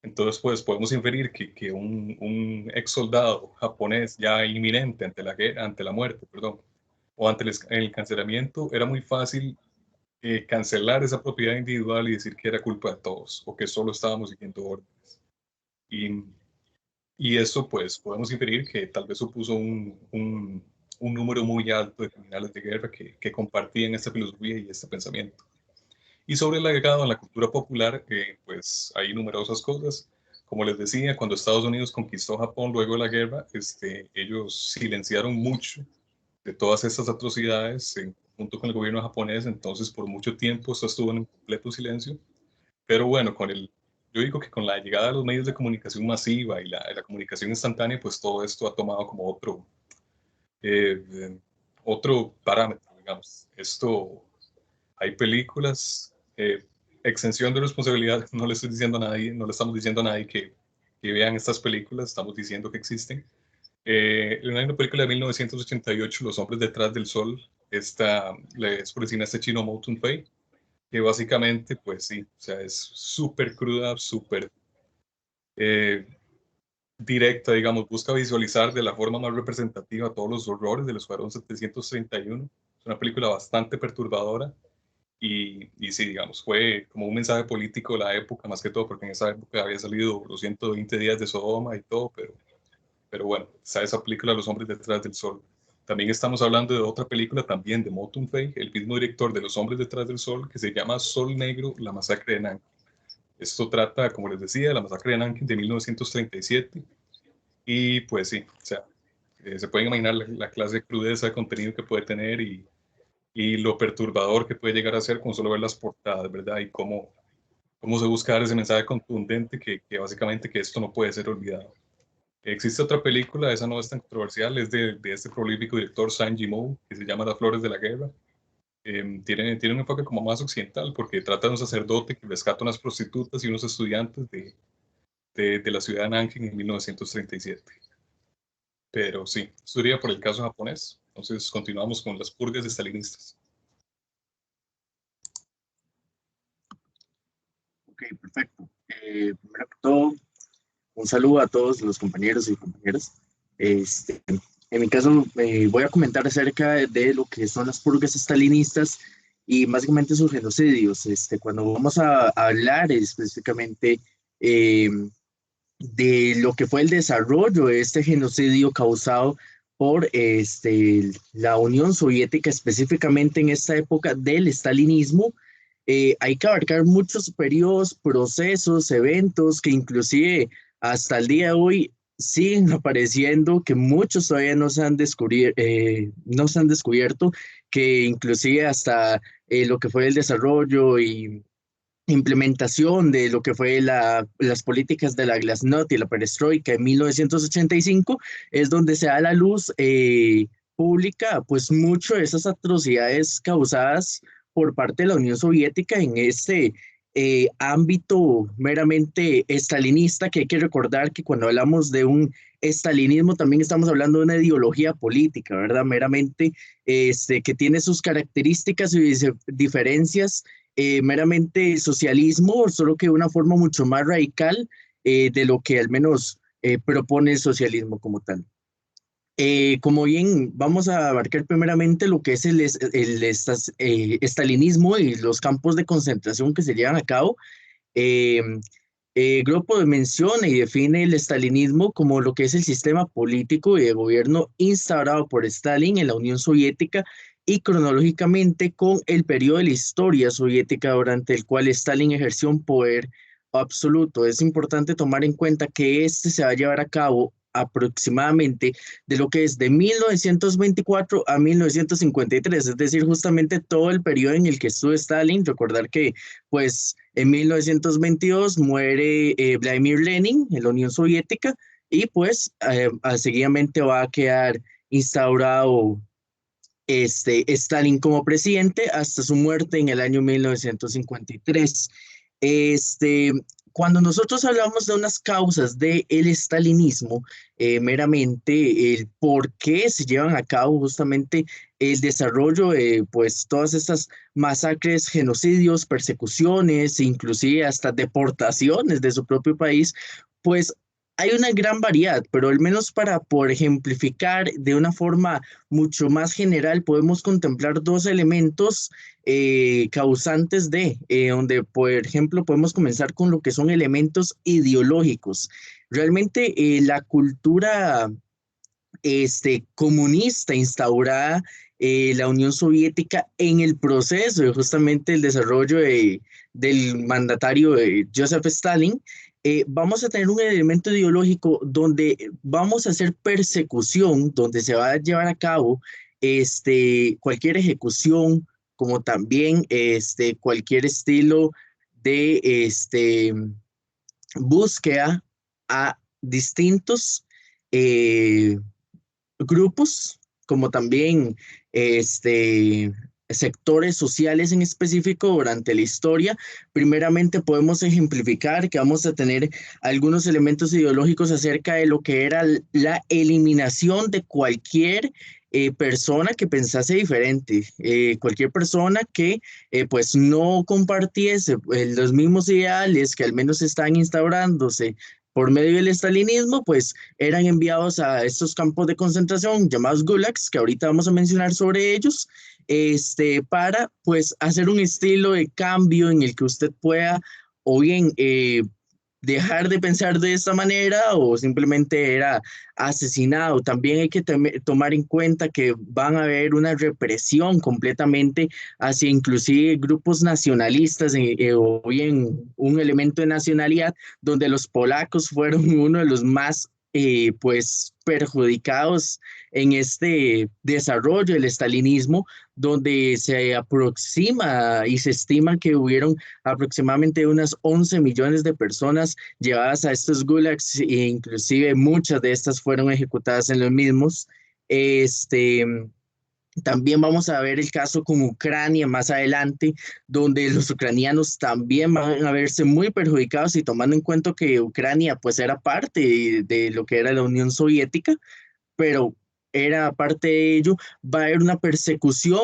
Entonces, pues podemos inferir que un ex soldado japonés ya inminente ante la muerte, perdón, o ante el cancelamiento, era muy fácil cancelar esa propiedad individual y decir que era culpa de todos o que solo estábamos siguiendo órdenes. Y, y eso, pues, podemos inferir que tal vez supuso un número muy alto de criminales de guerra que compartían esta filosofía y este pensamiento. Y sobre el legado en la cultura popular, pues hay numerosas cosas. Como les decía, cuando Estados Unidos conquistó Japón luego de la guerra, ellos silenciaron mucho de todas estas atrocidades junto con el gobierno japonés, entonces por mucho tiempo esto estuvo en completo silencio. Pero bueno, yo digo que con la llegada de los medios de comunicación masiva y la comunicación instantánea, pues todo esto ha tomado como otro parámetro, digamos. Esto, hay películas, exención de responsabilidad, no le estoy diciendo a nadie, no le estamos diciendo a nadie que vean estas películas, estamos diciendo que existen. Hay una película de 1988, Los hombres detrás del sol, es por el cineasta chino Mo Tun-fei, que básicamente, pues sí, o sea, es súper cruda, súper directa, digamos, busca visualizar de la forma más representativa todos los horrores del Escuadrón 731. Es una película bastante perturbadora y sí, digamos, fue como un mensaje político de la época, más que todo, porque en esa época había salido los 120 días de Sodoma y todo, pero bueno, está esa película Los hombres detrás del sol. También estamos hablando de otra película también de Mo Tun-fei, el mismo director de Los hombres detrás del sol, que se llama Sol Negro, la masacre de Nanking. Esto trata, como les decía, de la masacre de Nanking de 1937. Y pues sí, o sea, se pueden imaginar la clase de crudeza de contenido que puede tener y lo perturbador que puede llegar a ser con solo ver las portadas, ¿verdad? Y cómo se busca dar ese mensaje contundente que básicamente que esto no puede ser olvidado. Existe otra película, esa no es tan controversial, es de este prolífico director Zhang Yimou, que se llama Las flores de la guerra. Tiene un enfoque como más occidental, porque trata de un sacerdote que rescata unas prostitutas y unos estudiantes de la ciudad de Nanking en 1937. Pero sí, esto sería por el caso japonés. Entonces continuamos con las purgas estalinistas.
Ok, perfecto. Primero que todo, un saludo a todos los compañeros y compañeras. En mi caso, voy a comentar acerca de lo que son las purgas estalinistas y básicamente sus genocidios. Cuando vamos a hablar específicamente eh, de lo que fue el desarrollo de este genocidio causado por la Unión Soviética, específicamente en esta época del estalinismo, hay que abarcar muchos periodos, procesos, eventos que inclusive hasta el día de hoy siguen apareciendo, que muchos todavía no se han descubierto, que inclusive hasta lo que fue el desarrollo y implementación de lo que fue las políticas de la Glasnost y la Perestroika en 1985 es donde se da a la luz pública pues mucho de esas atrocidades causadas por parte de la Unión Soviética en este ámbito meramente estalinista, que hay que recordar que cuando hablamos de un estalinismo también estamos hablando de una ideología política, ¿verdad? Meramente que tiene sus características y diferencias meramente socialismo, solo que de una forma mucho más radical de lo que al menos propone el socialismo como tal. Como bien, vamos a abarcar primeramente lo que es estalinismo y los campos de concentración que se llevan a cabo. Eh, Grupo menciona y define el estalinismo como lo que es el sistema político y de gobierno instaurado por Stalin en la Unión Soviética y cronológicamente con el periodo de la historia soviética durante el cual Stalin ejerció un poder absoluto. Es importante tomar en cuenta que este se va a llevar a cabo aproximadamente de lo que es de 1924 a 1953, es decir, justamente todo el periodo en el que estuvo Stalin. Recordar que pues en 1922 muere Vladimir Lenin en la Unión Soviética y pues seguidamente va a quedar instaurado Stalin como presidente hasta su muerte en el año 1953. Este, Cuando nosotros hablamos de unas causas del estalinismo, meramente el por qué se llevan a cabo justamente el desarrollo de pues todas estas masacres, genocidios, persecuciones, inclusive hasta deportaciones de su propio país, pues hay una gran variedad, pero al menos para por ejemplificar de una forma mucho más general, podemos contemplar dos elementos causantes donde, por ejemplo, podemos comenzar con lo que son elementos ideológicos. Realmente la cultura comunista instaurada la Unión Soviética en el proceso de justamente el desarrollo del mandatario Joseph Stalin, vamos a tener un elemento ideológico donde vamos a hacer persecución, donde se va a llevar a cabo cualquier ejecución, como también cualquier estilo de búsqueda a distintos grupos, como también sectores sociales en específico durante la historia. Primeramente podemos ejemplificar que vamos a tener algunos elementos ideológicos acerca de lo que era la eliminación de cualquier persona que pensase diferente, cualquier persona que pues no compartiese los mismos ideales que al menos están instaurándose por medio del estalinismo, pues eran enviados a estos campos de concentración llamados gulags, que ahorita vamos a mencionar sobre ellos, para pues hacer un estilo de cambio en el que usted pueda o bien dejar de pensar de esta manera o simplemente era asesinado. También hay que tomar en cuenta que van a haber una represión completamente hacia inclusive grupos nacionalistas o bien un elemento de nacionalidad donde los polacos fueron uno de los más pues perjudicados en este desarrollo del estalinismo, donde se aproxima y se estima que hubieron aproximadamente unas 11 millones de personas llevadas a estos gulags e inclusive muchas de estas fueron ejecutadas en los mismos. También vamos a ver el caso con Ucrania más adelante, donde los ucranianos también van a verse muy perjudicados y tomando en cuenta que Ucrania pues era parte de lo que era la Unión Soviética, pero era parte de ello, va a haber una persecución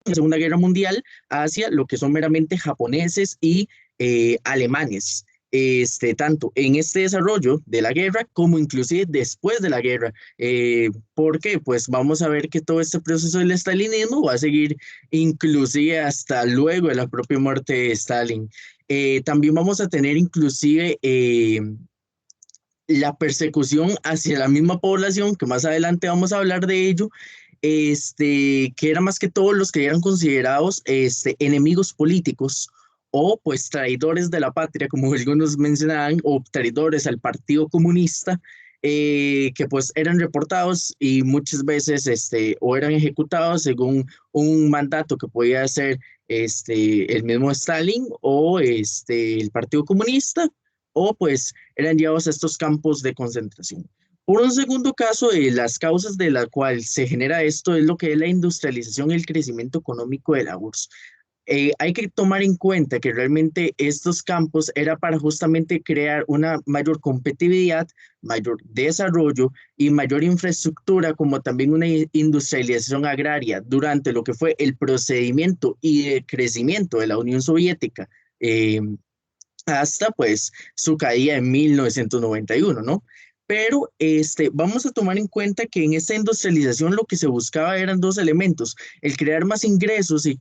en la Segunda Guerra Mundial hacia lo que son meramente japoneses y alemanes. Tanto en este desarrollo de la guerra como inclusive después de la guerra, porque pues vamos a ver que todo este proceso del estalinismo va a seguir inclusive hasta luego de la propia muerte de Stalin. También vamos a tener inclusive la persecución hacia la misma población, que más adelante vamos a hablar de ello, que era más que todo los que eran considerados enemigos políticos o pues traidores de la patria, como algunos mencionaban, o traidores al Partido Comunista, que pues eran reportados y muchas veces o eran ejecutados según un mandato que podía ser el mismo Stalin o el Partido Comunista, o pues eran llevados a estos campos de concentración. Por un segundo caso, las causas de la cual se genera esto es lo que es la industrialización y el crecimiento económico de la URSS. Hay que tomar en cuenta que realmente estos campos era para justamente crear una mayor competitividad, mayor desarrollo y mayor infraestructura, como también una industrialización agraria durante lo que fue el procedimiento y el crecimiento de la Unión Soviética. Hasta pues su caída en 1991, ¿no? Pero vamos a tomar en cuenta que en esta industrialización lo que se buscaba eran dos elementos, el crear más ingresos y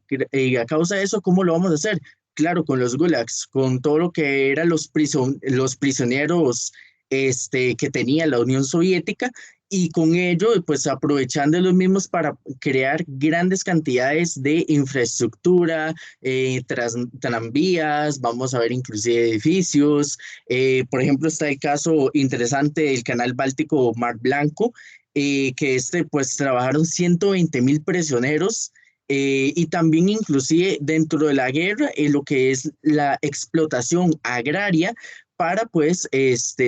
a causa de eso, ¿cómo lo vamos a hacer? Claro, con los gulags, con todo lo que eran los prisioneros que tenía la Unión Soviética y con ello, pues aprovechando los mismos para crear grandes cantidades de infraestructura, tranvías, vamos a ver inclusive edificios. Por ejemplo, está el caso interesante del Canal Báltico Mar Blanco, que pues trabajaron 120,000 prisioneros. Y también inclusive dentro de la guerra, lo que es la explotación agraria para pues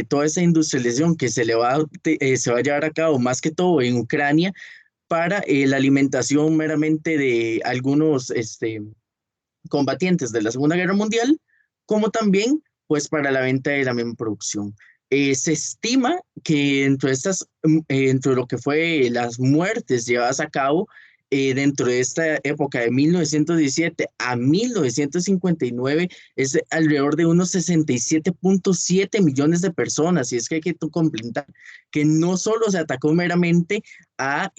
toda esa industrialización que se va a llevar a cabo más que todo en Ucrania para la alimentación meramente de algunos combatientes de la Segunda Guerra Mundial, como también pues para la venta de la misma producción. Se estima que dentro de lo que fue las muertes llevadas a cabo dentro de esta época de 1917 a 1959 es alrededor de unos 67.7 millones de personas, y es que hay que completar que no solo se atacó meramente a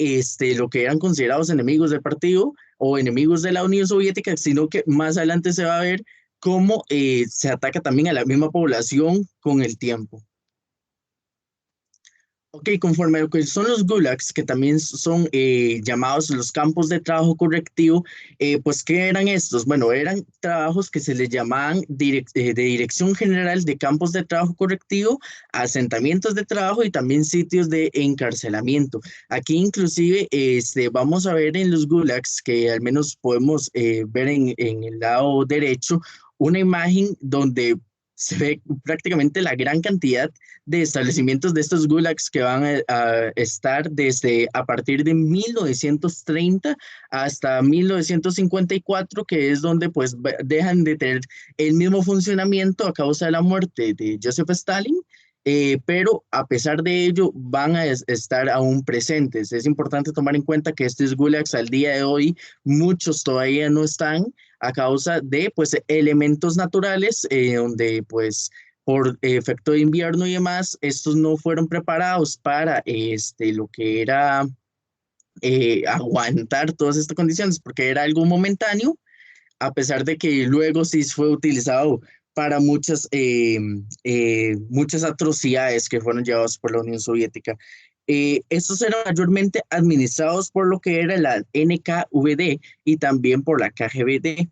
lo que eran considerados enemigos del partido o enemigos de la Unión Soviética, sino que más adelante se va a ver cómo se ataca también a la misma población con el tiempo. Ok, conforme a lo que son los gulags, que también son llamados los campos de trabajo correctivo, pues ¿qué eran estos? Bueno, eran trabajos que se les llamaban de Dirección General de Campos de Trabajo Correctivo, asentamientos de trabajo y también sitios de encarcelamiento. Aquí inclusive vamos a ver en los gulags, que al menos podemos ver en el lado derecho, una imagen donde se ve prácticamente la gran cantidad de establecimientos de estos gulags que van a estar desde a partir de 1930 hasta 1954, que es donde pues dejan de tener el mismo funcionamiento a causa de la muerte de Joseph Stalin. Pero a pesar de ello van a estar aún presentes. Es importante tomar en cuenta que estos gulags al día de hoy, muchos todavía no están a causa de pues elementos naturales, donde pues por efecto de invierno y demás, estos no fueron preparados para lo que era aguantar todas estas condiciones, porque era algo momentáneo, a pesar de que luego sí fue utilizado para muchas atrocidades que fueron llevadas por la Unión Soviética. Estos eran mayormente administrados por lo que era la NKVD y también por la KGB.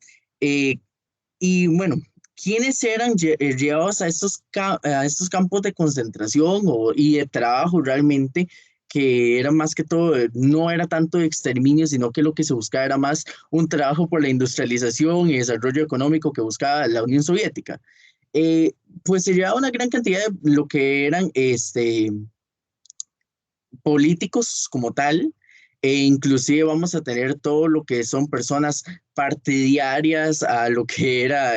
Y bueno, ¿quiénes eran llevados a estos campos de concentración y de trabajo realmente? Que era más que todo, no era tanto de exterminio, sino que lo que se buscaba era más un trabajo por la industrialización y desarrollo económico que buscaba la Unión Soviética. Pues se llevaba una gran cantidad de lo que eran políticos como tal, e inclusive vamos a tener todo lo que son personas partidarias a lo que era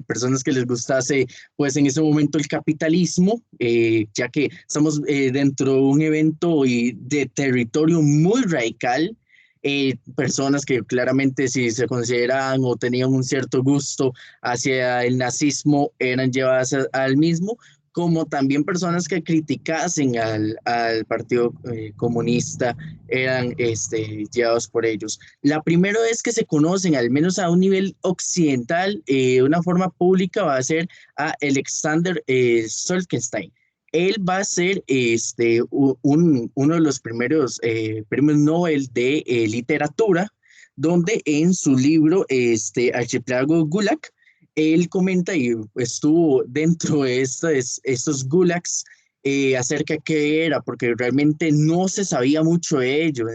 personas que les gustase pues en ese momento el capitalismo, ya que estamos dentro de un evento y de territorio muy radical. Personas que claramente si se consideraban o tenían un cierto gusto hacia el nazismo eran llevadas al mismo, como también personas que criticasen al Partido Comunista eran llevados por ellos. La primera vez que se conocen, al menos a un nivel occidental, de una forma pública, va a ser a Alexander Solzhenitsyn. Él va a ser uno de los primeros premios Nobel de literatura, donde en su libro Archipiélago Gulag, él comenta y estuvo dentro de estos gulags acerca de qué era, porque realmente no se sabía mucho de ello.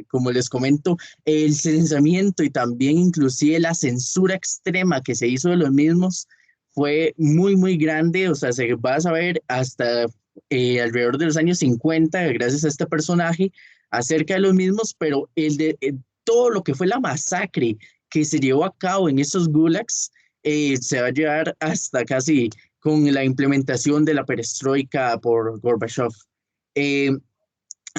Como les comento, el censamiento y también inclusive la censura extrema que se hizo de los mismos fue muy, muy grande. O sea, se va a saber hasta alrededor de los años 50, gracias a este personaje, acerca de los mismos, pero todo lo que fue la masacre que se llevó a cabo en esos gulags, se va a llevar hasta casi con la implementación de la perestroika por Gorbachev. Eh,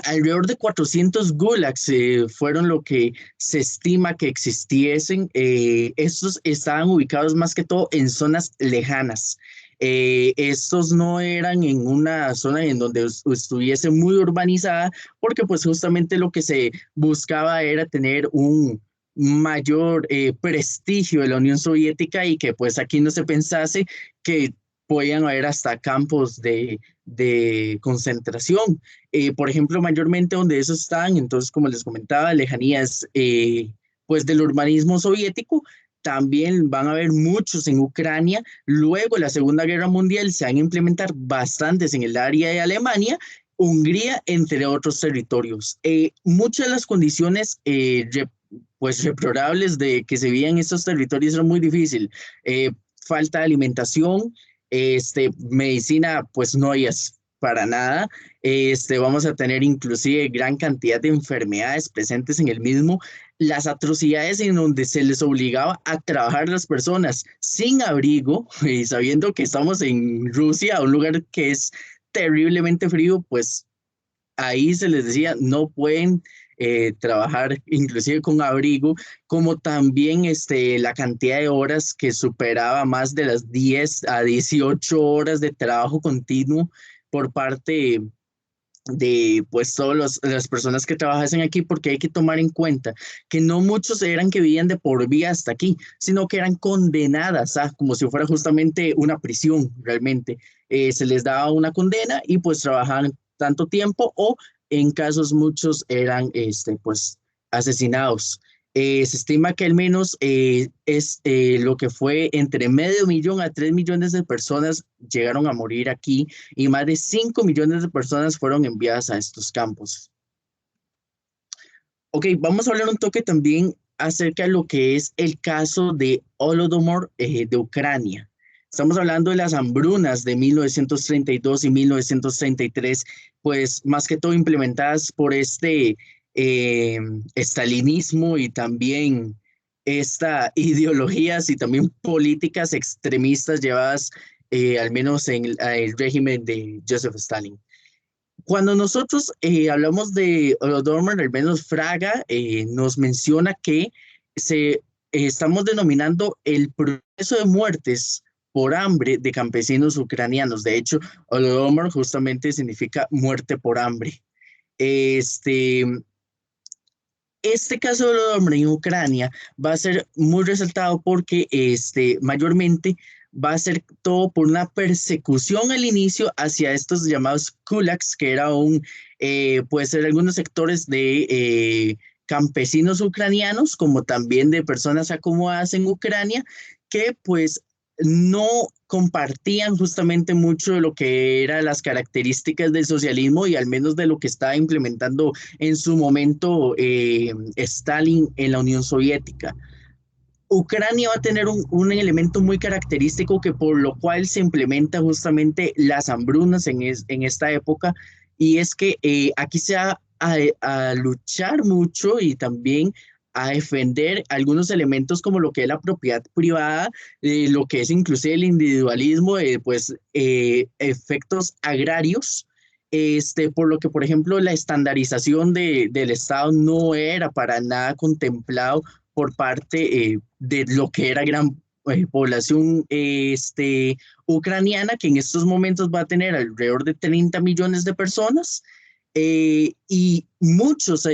Alrededor de 400 gulags fueron lo que se estima que existiesen. Estos estaban ubicados más que todo en zonas lejanas. Estos no eran en una zona en donde estuviese muy urbanizada, porque pues justamente lo que se buscaba era tener un mayor prestigio de la Unión Soviética y que pues aquí no se pensase que podían haber hasta campos de concentración. Por ejemplo, mayormente donde esos están, entonces como les comentaba, lejanías pues del urbanismo soviético. También van a haber muchos en Ucrania. Luego de la Segunda Guerra Mundial se van a implementar bastantes en el área de Alemania, Hungría, entre otros territorios. Muchas de las condiciones pues reparables de que se vivían en estos territorios eran muy difíciles. Falta de alimentación, medicina, pues no hay para nada. Vamos a tener inclusive gran cantidad de enfermedades presentes en el mismo, las atrocidades en donde se les obligaba a trabajar las personas sin abrigo y sabiendo que estamos en Rusia, un lugar que es terriblemente frío, pues ahí se les decía no pueden trabajar inclusive con abrigo, como también la cantidad de horas que superaba más de las 10 a 18 horas de trabajo continuo por parte de pues todas las personas que trabajasen aquí, porque hay que tomar en cuenta que no muchos eran que vivían de por vida hasta aquí, sino que eran condenadas como si fuera justamente una prisión realmente. Se les daba una condena y pues trabajaban tanto tiempo o en casos muchos eran pues asesinados. Se estima que al menos es lo que fue entre 500,000 a 3 millones de personas llegaron a morir aquí y más de 5 millones de personas fueron enviadas a estos campos. Ok, vamos a hablar un toque también acerca de lo que es el caso de Holodomor de Ucrania. Estamos hablando de las hambrunas de 1932 y 1933, pues más que todo implementadas por este estalinismo y también ideologías y también políticas extremistas llevadas al menos en el régimen de Joseph Stalin. Cuando nosotros hablamos de Holodomor, al menos Fraga nos menciona que estamos denominando el proceso de muertes por hambre de campesinos ucranianos. De hecho, Holodomor justamente significa muerte por hambre. Este caso de Holodomor en Ucrania va a ser muy resaltado porque mayormente va a ser todo por una persecución al inicio hacia estos llamados kulaks, que era puede ser algunos sectores de campesinos ucranianos, como también de personas acomodadas en Ucrania, que pues no compartían justamente mucho de lo que eran las características del socialismo y al menos de lo que estaba implementando en su momento Stalin en la Unión Soviética. Ucrania va a tener un elemento muy característico que por lo cual se implementa justamente las hambrunas en esta época, y es que aquí se va a luchar mucho y también a defender algunos elementos como lo que es la propiedad privada, lo que es inclusive el individualismo, efectos agrarios, por lo que, por ejemplo, la estandarización del Estado no era para nada contemplado por parte de lo que era gran población ucraniana, que en estos momentos va a tener alrededor de 30 millones de personas, y muchos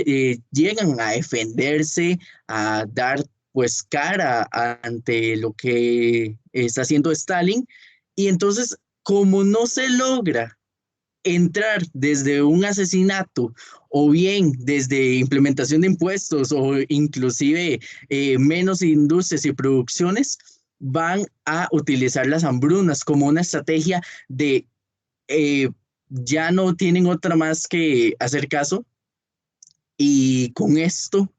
llegan a defenderse, a dar pues cara ante lo que está haciendo Stalin, y entonces como no se logra entrar desde un asesinato o bien desde implementación de impuestos o inclusive menos industrias y producciones, van a utilizar las hambrunas como una estrategia de ya no tienen otra más que hacer caso, y con esto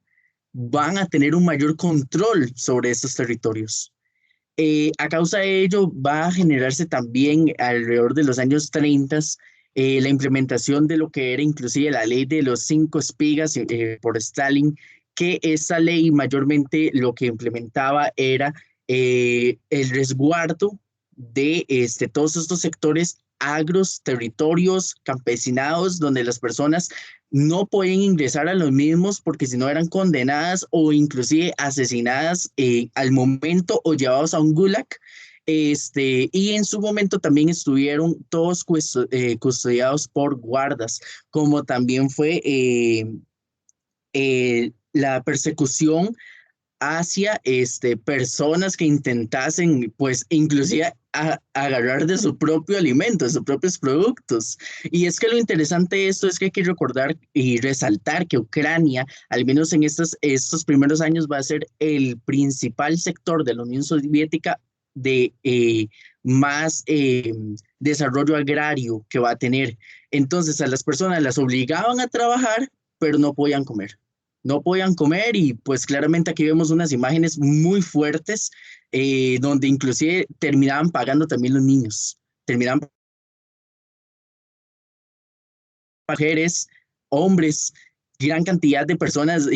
van a tener un mayor control sobre estos territorios. A causa de ello va a generarse también alrededor de los años 30 la implementación de lo que era inclusive la ley de los 5 espigas por Stalin, que esa ley mayormente lo que implementaba era el resguardo de todos estos sectores agros, territorios, campesinados, donde las personas no podían ingresar a los mismos porque si no eran condenadas o inclusive asesinadas al momento o llevados a un gulag. Y en su momento también estuvieron todos custodiados por guardas, como también fue la persecución hacia personas que intentasen, pues, inclusive agarrar de su propio alimento, de sus propios productos. Y es que lo interesante de esto es que hay que recordar y resaltar que Ucrania, al menos en estos primeros años, va a ser el principal sector de la Unión Soviética de más desarrollo agrario que va a tener. Entonces, a las personas las obligaban a trabajar, pero no podían comer. No podían comer, y pues claramente aquí vemos unas imágenes muy fuertes donde inclusive terminaban pagando también los niños, terminaban mujeres, hombres, gran cantidad de personas,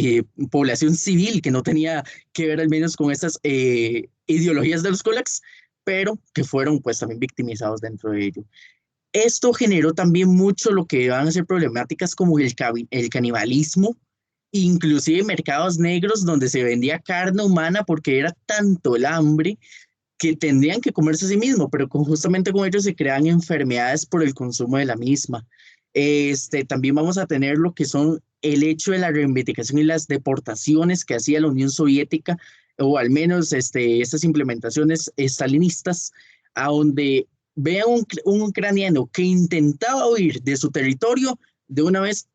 población civil que no tenía que ver al menos con estas ideologías de los gulags, pero que fueron pues también victimizados dentro de ello. Esto generó también mucho lo que van a ser problemáticas como el canibalismo, inclusive mercados negros donde se vendía carne humana porque era tanto el hambre que tendrían que comerse a sí mismo, pero justamente con ellos se crean enfermedades por el consumo de la misma. También vamos a tener lo que son el hecho de la reivindicación y las deportaciones que hacía la Unión Soviética, o al menos estas implementaciones estalinistas, a donde vean un ucraniano que intentaba huir de su territorio, de una vez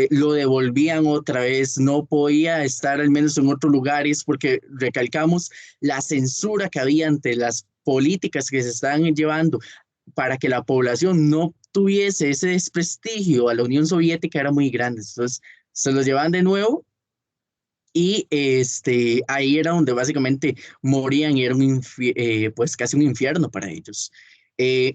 lo devolvían otra vez, no podía estar al menos en otros lugares, porque recalcamos la censura que había ante las políticas que se estaban llevando para que la población no tuviese ese desprestigio a la Unión Soviética, era muy grande. Entonces se los llevaban de nuevo y ahí era donde básicamente morían y era pues casi un infierno para ellos.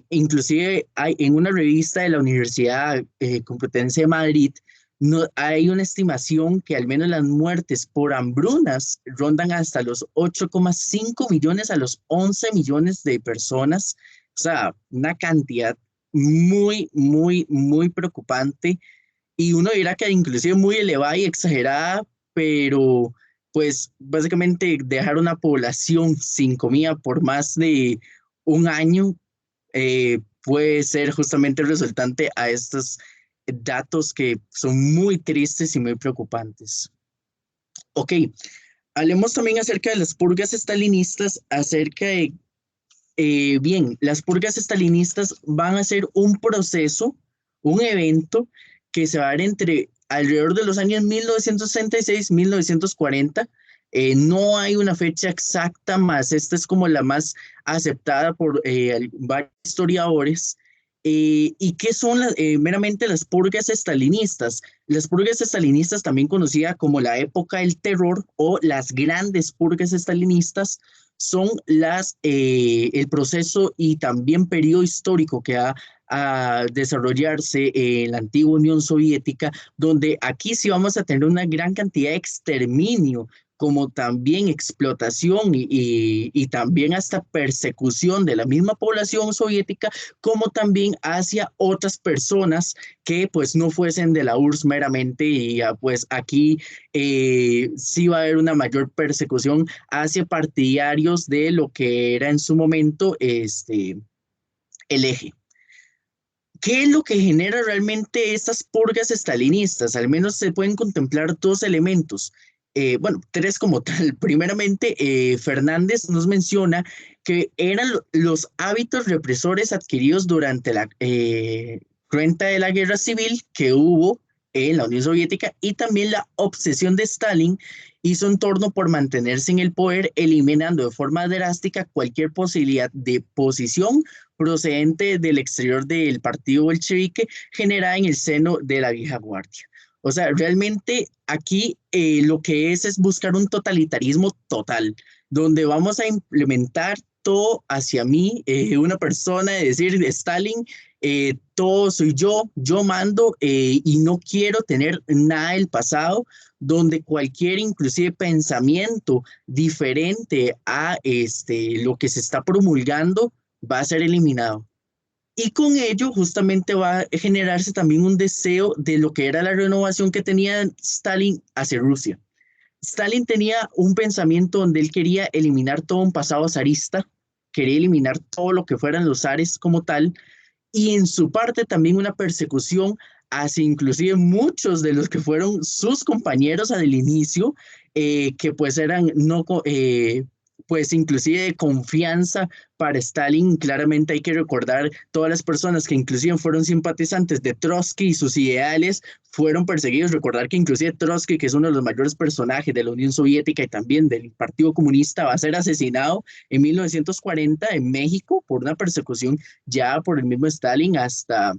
Inclusive en una revista de la Universidad Complutense de Madrid, no, hay una estimación que al menos las muertes por hambrunas rondan hasta los 8,5 millones a los 11 millones de personas, o sea, una cantidad muy, muy, muy preocupante, y uno dirá que inclusive muy elevada y exagerada, pero pues básicamente dejar una población sin comida por más de un año puede ser justamente el resultante a estos datos que son muy tristes y muy preocupantes. Ok, hablemos también acerca de las purgas estalinistas, acerca de, bien, las purgas estalinistas van a ser un proceso, un evento que se va a dar entre alrededor de los años 1966 1940. No hay una fecha exacta, más esta es como la más aceptada por varios historiadores. ¿Y qué son meramente las purgas estalinistas? Las purgas estalinistas, también conocida como la época del terror o las grandes purgas estalinistas, son el proceso y también periodo histórico que ha a desarrollarse en la antigua Unión Soviética, donde aquí sí vamos a tener una gran cantidad de exterminio, como también explotación y también hasta persecución de la misma población soviética, como también hacia otras personas que pues no fuesen de la URSS meramente, y pues aquí sí va a haber una mayor persecución hacia partidarios de lo que era en su momento el eje. ¿Qué es lo que genera realmente estas purgas estalinistas? Al menos se pueden contemplar dos elementos. Bueno, tres como tal. Primeramente, Fernández nos menciona que eran los hábitos represores adquiridos durante la cruenta de la guerra civil que hubo en la Unión Soviética, y también la obsesión de Stalin hizo en torno por mantenerse en el poder, eliminando de forma drástica cualquier posibilidad de posición procedente del exterior del partido bolchevique, generada en el seno de la vieja guardia. O sea, realmente aquí lo que es buscar un totalitarismo total, donde vamos a implementar todo hacia mí, una persona, es decir, Stalin, todo soy yo mando, y no quiero tener nada del pasado, donde cualquier inclusive pensamiento diferente a lo que se está promulgando va a ser eliminado. Y con ello justamente va a generarse también un deseo de lo que era la renovación que tenía Stalin hacia Rusia. Stalin tenía un pensamiento donde él quería eliminar todo un pasado zarista, quería eliminar todo lo que fueran los zares como tal, y en su parte también una persecución hacia inclusive muchos de los que fueron sus compañeros al inicio, que pues eran no, pues inclusive de confianza para Stalin. Claramente hay que recordar todas las personas que inclusive fueron simpatizantes de Trotsky y sus ideales fueron perseguidos. Recordar que inclusive Trotsky, que es uno de los mayores personajes de la Unión Soviética y también del Partido Comunista, va a ser asesinado en 1940 en México por una persecución ya por el mismo Stalin hasta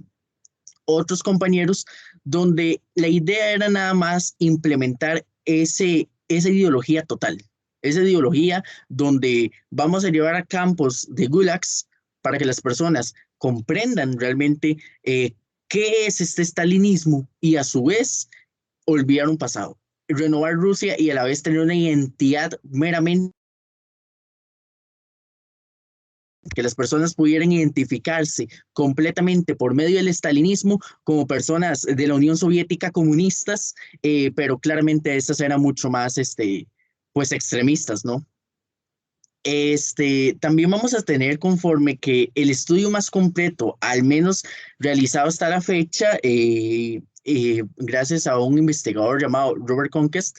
otros compañeros, donde la idea era nada más implementar esa ideología total, esa ideología donde vamos a llevar a campos de gulags para que las personas comprendan realmente qué es este stalinismo, y a su vez olvidar un pasado, renovar Rusia y a la vez tener una identidad meramente que las personas pudieran identificarse completamente por medio del estalinismo como personas de la Unión Soviética comunistas, pero claramente estas eran mucho más, pues extremistas, ¿no? También vamos a tener, conforme que el estudio más completo, al menos realizado hasta la fecha, gracias a un investigador llamado Robert Conquest,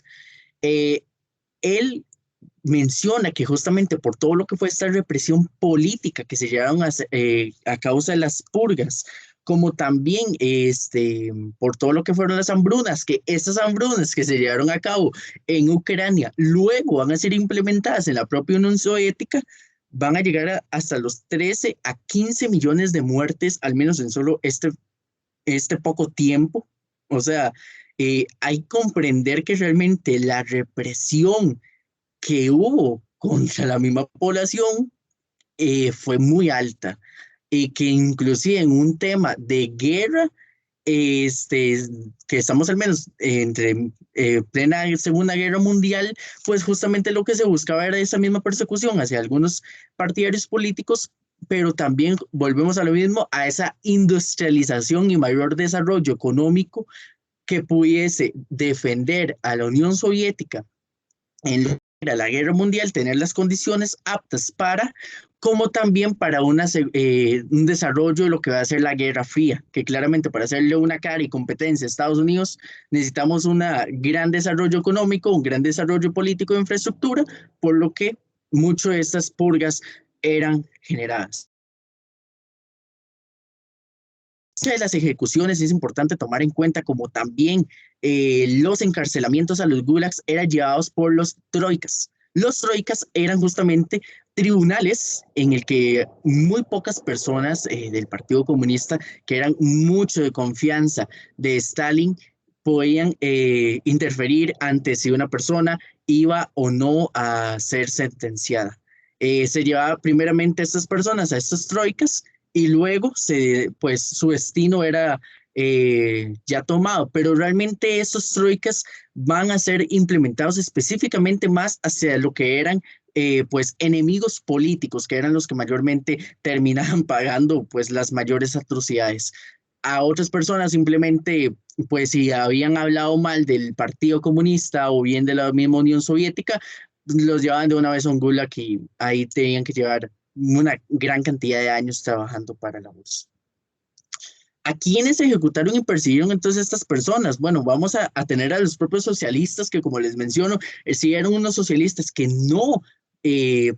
él menciona que justamente por todo lo que fue esta represión política que se llevaron a causa de las purgas, como también por todo lo que fueron las hambrunas, que estas hambrunas que se llevaron a cabo en Ucrania luego van a ser implementadas en la propia Unión Soviética, van a llegar hasta los 13 a 15 millones de muertes, al menos en solo este poco tiempo. O sea, hay que comprender que realmente la represión que hubo contra la misma población fue muy alta, y que inclusive en un tema de guerra, que estamos al menos entre plena Segunda Guerra Mundial, pues justamente lo que se buscaba era esa misma persecución hacia algunos partidarios políticos, pero también volvemos a lo mismo, a esa industrialización y mayor desarrollo económico que pudiese defender a la Unión Soviética en lo que era la guerra mundial, tener las condiciones aptas para, como también para un desarrollo de lo que va a ser la Guerra Fría, que claramente para hacerle una cara y competencia a Estados Unidos necesitamos un gran desarrollo económico, un gran desarrollo político de infraestructura, por lo que muchas de estas purgas eran generadas. De las ejecuciones es importante tomar en cuenta como también los encarcelamientos a los gulags eran llevados por los troikas. Los troikas eran justamente tribunales en el que muy pocas personas del Partido Comunista, que eran mucho de confianza de Stalin, podían interferir ante si una persona iba o no a ser sentenciada. Se llevaba primeramente a estas personas, a estos troikas, y luego pues su destino era ya tomado, pero realmente esos troikas van a ser implementados específicamente más hacia lo que eran pues enemigos políticos, que eran los que mayormente terminaban pagando pues las mayores atrocidades. A otras personas simplemente, pues si habían hablado mal del Partido Comunista o bien de la misma Unión Soviética, los llevaban de una vez a un gulag y ahí tenían que llevar una gran cantidad de años trabajando para la URSS. ¿A quiénes ejecutaron y persiguieron entonces estas personas? Bueno, vamos a tener a los propios socialistas que, como les menciono, sí eran unos socialistas que no,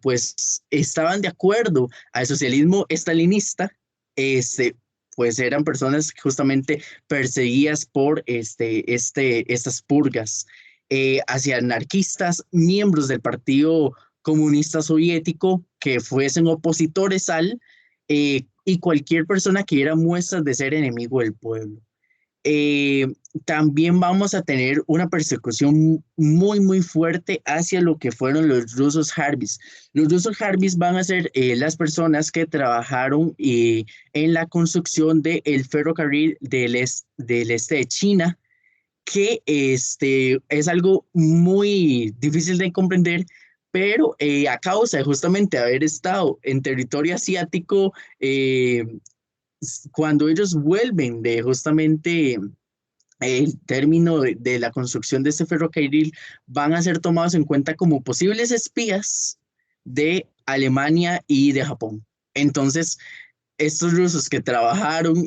pues, estaban de acuerdo al socialismo estalinista, pues eran personas justamente perseguidas por estas purgas hacia anarquistas, miembros del Partido Comunista Soviético que fuesen opositores al y cualquier persona que diera muestras de ser enemigo del pueblo. También vamos a tener una persecución muy fuerte hacia lo que fueron los rusos Harvis. Los rusos Harvis van a ser las personas que trabajaron en la construcción del ferrocarril del este de China, que es algo muy difícil de comprender, pero a causa de justamente haber estado en territorio asiático, cuando ellos vuelven de justamente el término de la construcción de este ferrocarril, van a ser tomados en cuenta como posibles espías de Alemania y de Japón. Entonces, estos rusos que trabajaron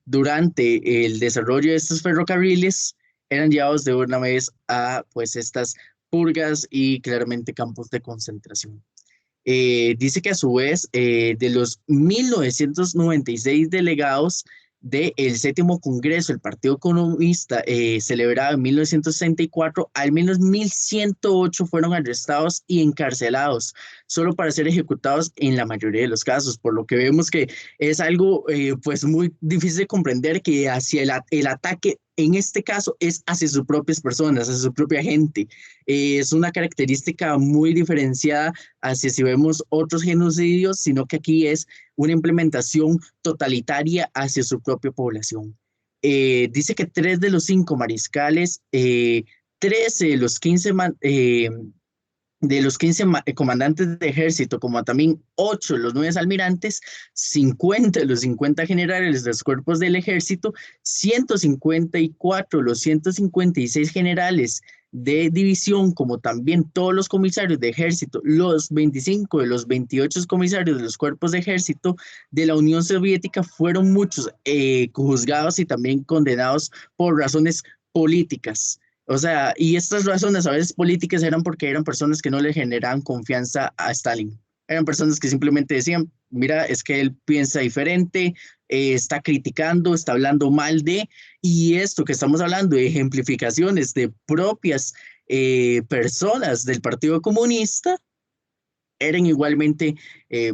durante el desarrollo de estos ferrocarriles eran llevados de una vez a pues estas purgas y claramente campos de concentración. Dice que a su vez de los 1996 delegados del séptimo Congreso del Partido Comunista celebrado en 1964, al menos 1.108 fueron arrestados y encarcelados, solo para ser ejecutados en la mayoría de los casos, por lo que vemos que es algo pues muy difícil de comprender, que hacia el ataque en este caso es hacia sus propias personas, hacia su propia gente. Es una característica muy diferenciada hacia si vemos otros genocidios, sino que aquí es una implementación totalitaria hacia su propia población. Dice que 3 de los 5 mariscales, 13 de los 15 comandantes de ejército, como también 8 de los 9 almirantes, 50 de los 50 generales de los cuerpos del ejército, 154 de los 156 generales de división, como también todos los comisarios de ejército, los 25 de los 28 comisarios de los cuerpos de ejército de la Unión Soviética, fueron muchos juzgados y también condenados por razones políticas. O sea, y estas razones a veces políticas eran porque eran personas que no le generaban confianza a Stalin. Eran personas que simplemente decían, mira, es que él piensa diferente, está criticando, está hablando mal de, y esto que estamos hablando de ejemplificaciones de propias personas del Partido Comunista, eran igualmente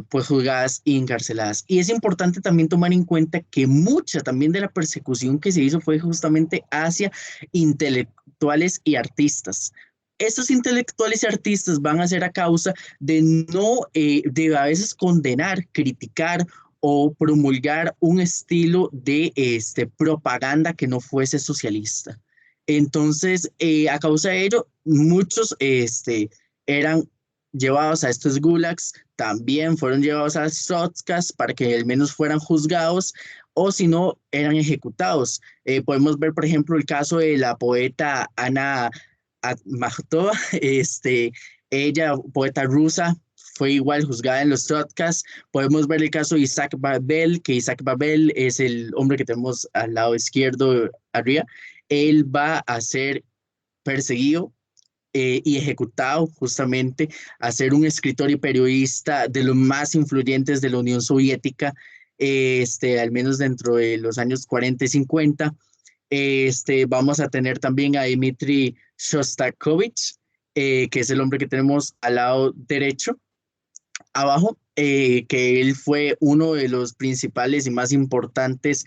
pues juzgadas y encarceladas. Y es importante también tomar en cuenta que mucha también de la persecución que se hizo fue justamente hacia intelectuales y artistas. Estos intelectuales y artistas van a ser a causa de no, de a veces condenar, criticar o promulgar un estilo de propaganda que no fuese socialista. Entonces, a causa de ello, muchos eran llevados a estos gulags, también fueron llevados a Trotskas para que al menos fueran juzgados o si no, eran ejecutados. Podemos ver, por ejemplo, el caso de la poeta Ana Akhmatova, ella, poeta rusa, fue igual juzgada en los Trotskas. Podemos ver el caso de Isaac Babel, que Isaac Babel es el hombre que tenemos al lado izquierdo arriba. Él va a ser perseguido y ejecutado justamente a ser un escritor y periodista de los más influyentes de la Unión Soviética, al menos dentro de los años 40 y 50. Vamos a tener también a Dmitry Shostakovich, que es el hombre que tenemos al lado derecho, abajo, que él fue uno de los principales y más importantes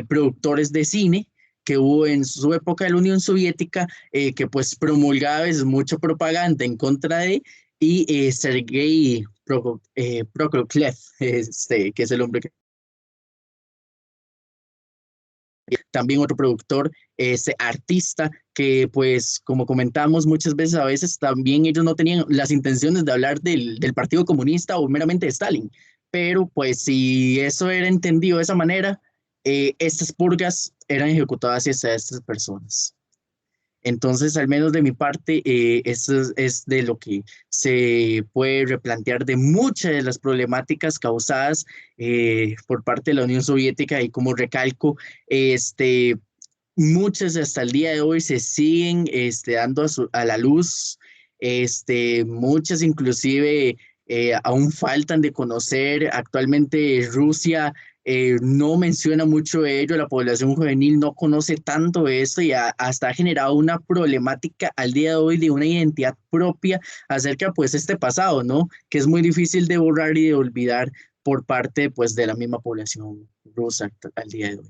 productores de cine que hubo en su época de la Unión Soviética, que pues promulgaba a veces mucha propaganda en contra de, y Sergei Prokofiev, que es el hombre que también otro productor, artista, que pues como comentamos muchas veces, a veces también ellos no tenían las intenciones de hablar del Partido Comunista o meramente de Stalin, pero pues si eso era entendido de esa manera, estas purgas eran ejecutadas hacia estas personas. Entonces, al menos de mi parte, eso es de lo que se puede replantear de muchas de las problemáticas causadas por parte de la Unión Soviética y como recalco, muchas hasta el día de hoy se siguen dando a la luz, muchas inclusive aún faltan de conocer. Actualmente Rusia no menciona mucho de ello, la población juvenil no conoce tanto de esto y hasta ha generado una problemática al día de hoy de una identidad propia acerca pues este pasado, ¿no? Que es muy difícil de borrar y de olvidar por parte pues de la misma población rusa al día de hoy.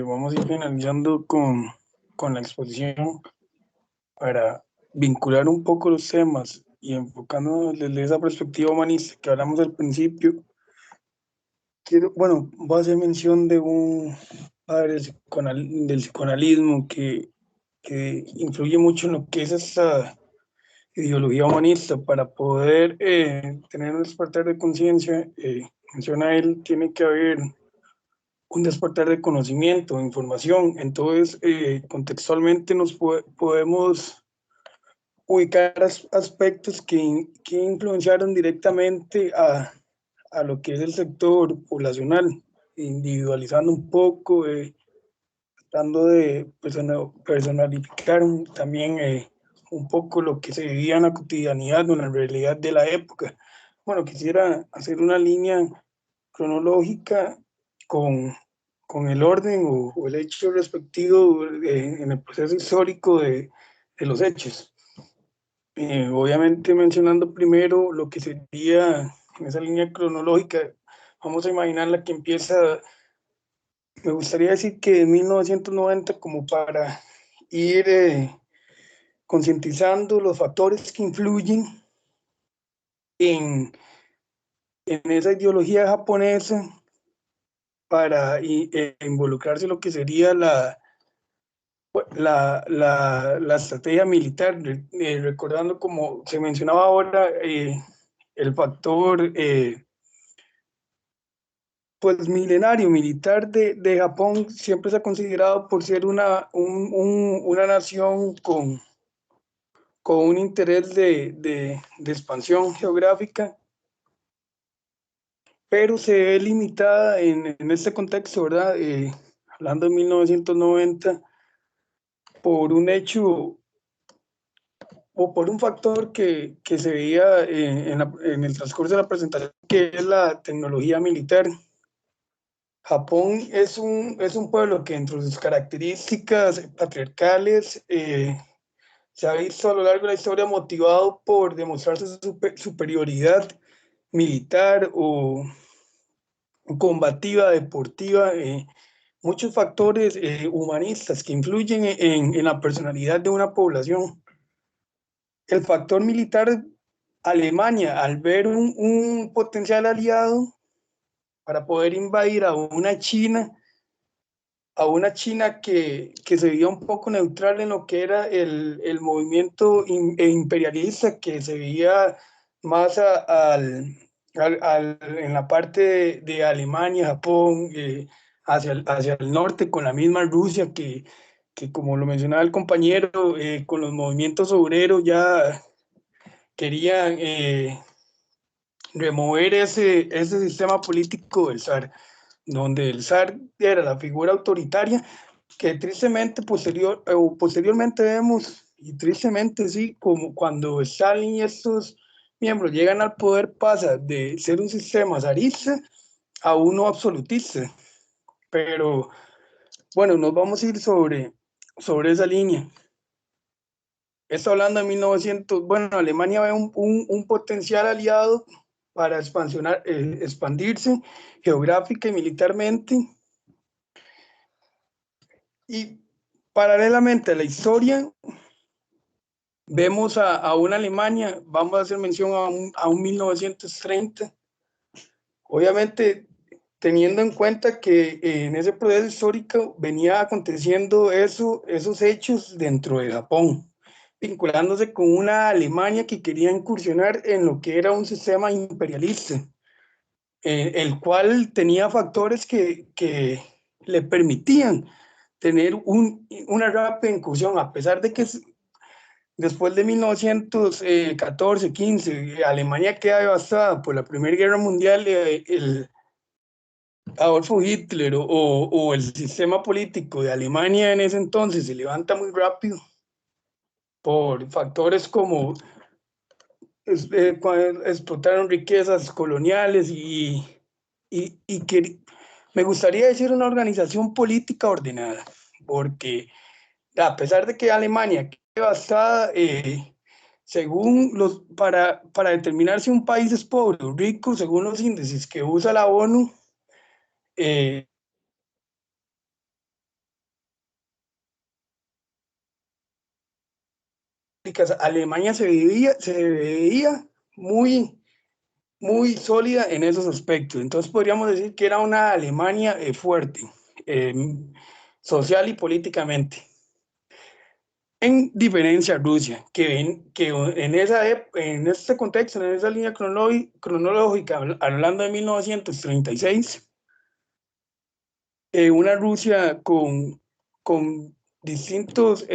Vamos a ir finalizando con la exposición para vincular un poco los temas y enfocándonos desde esa perspectiva humanista que hablamos al principio. Voy a hacer mención de un padre del psicoanalismo que influye mucho en lo que es esa ideología humanista para poder tener un despertar de conciencia. Menciona él, tiene que haber un despertar de conocimiento, de información. Entonces, contextualmente nos podemos ubicar aspectos que influenciaron directamente a lo que es el sector poblacional, individualizando un poco, tratando de personalificar también un poco lo que se vivía en la cotidianidad o en la realidad de la época. Bueno, quisiera hacer una línea cronológica con el orden o el hecho respectivo en el proceso histórico de los hechos. Obviamente mencionando primero lo que sería en esa línea cronológica, vamos a imaginar la que empieza, me gustaría decir que en 1990, como para ir concientizando los factores que influyen en esa ideología japonesa para involucrarse en lo que sería la estrategia militar, recordando como se mencionaba ahora, el factor pues milenario militar de Japón siempre se ha considerado por ser una nación con un interés de expansión geográfica, pero se ve limitada en este contexto, ¿verdad? Hablando de 1990, por un hecho o por un factor que se veía en el transcurso de la presentación, que es la tecnología militar. Japón es un pueblo que entre sus características patriarcales se ha visto a lo largo de la historia motivado por demostrar su superioridad militar o combativa, deportiva, muchos factores humanistas que influyen en la personalidad de una población. El factor militar, Alemania, al ver un potencial aliado para poder invadir a una China que se veía un poco neutral en lo que era el movimiento imperialista, que se veía más en la parte de Alemania, Japón, hacia el norte, con la misma Rusia, que como lo mencionaba el compañero, con los movimientos obreros ya querían remover ese sistema político del zar, donde el zar era la figura autoritaria que tristemente posteriormente vemos, y tristemente sí, como cuando Stalin y estos miembros llegan al poder, pasa de ser un sistema zarista a uno absolutista. Pero bueno, nos vamos a ir sobre esa línea. Está hablando de 1900, bueno, Alemania ve un potencial aliado para expandirse geográfica y militarmente. Y paralelamente a la historia, vemos a una Alemania, vamos a hacer mención a un 1930, obviamente teniendo en cuenta que en ese proceso histórico venía aconteciendo esos hechos dentro de Japón, vinculándose con una Alemania que quería incursionar en lo que era un sistema imperialista, el cual tenía factores que le permitían tener una rápida incursión, a pesar de que después de 1914-15, Alemania queda devastada por la Primera Guerra Mundial. Adolfo Hitler o el sistema político de Alemania en ese entonces se levanta muy rápido por factores como explotaron riquezas coloniales y que me gustaría decir una organización política ordenada, porque a pesar de que Alemania queda devastada, según para determinar si un país es pobre o rico, según los índices que usa la ONU, Alemania se veía muy, muy sólida en esos aspectos. Entonces podríamos decir que era una Alemania fuerte, eh, social y políticamente. En diferencia a Rusia, que en este contexto, en esa línea cronológica, hablando de 1936, una Rusia con distintos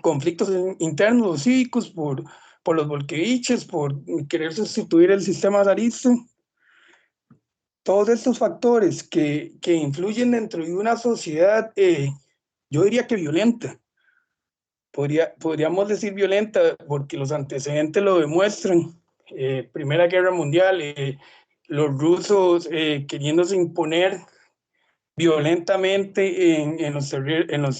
conflictos internos cívicos por los bolcheviques, por querer sustituir el sistema zarista. Todos estos factores que influyen dentro de una sociedad, yo diría que violenta. Podríamos decir violenta porque los antecedentes lo demuestran. Primera Guerra Mundial, los rusos queriéndose imponer violentamente en los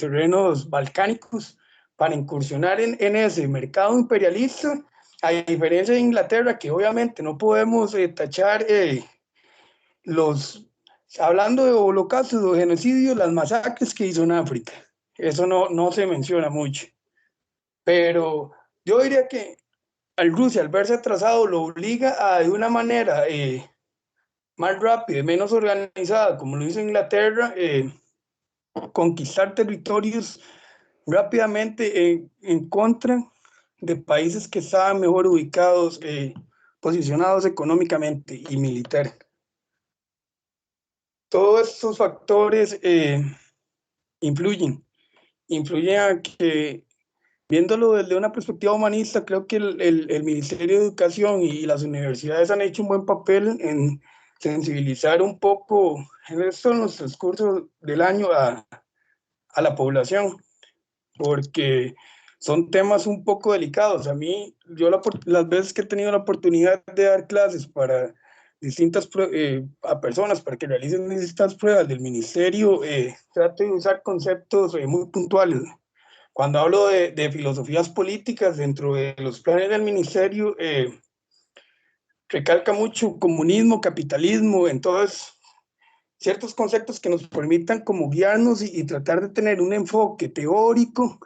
terrenos balcánicos para incursionar en ese mercado imperialista, a diferencia de Inglaterra, que obviamente no podemos tachar hablando de holocaustos o genocidios, las masacres que hizo en África. Eso no se menciona mucho. Pero yo diría que al Rusia, al verse atrasado, lo obliga a, de una manera más rápida y menos organizada, como lo hizo Inglaterra, conquistar territorios rápidamente en contra de países que estaban mejor ubicados, posicionados económicamente y militar. Todos estos factores influyen a que, viéndolo desde una perspectiva humanista, creo que el Ministerio de Educación y las universidades han hecho un buen papel en sensibilizar un poco en los transcursos del año a la población, porque son temas un poco delicados. A mí, las veces que he tenido la oportunidad de dar clases para a personas para que realicen distintas pruebas del ministerio, trato de usar conceptos muy puntuales. Cuando hablo de filosofías políticas dentro de los planes del ministerio, recalca mucho comunismo, capitalismo, entonces ciertos conceptos que nos permitan como guiarnos y tratar de tener un enfoque teórico,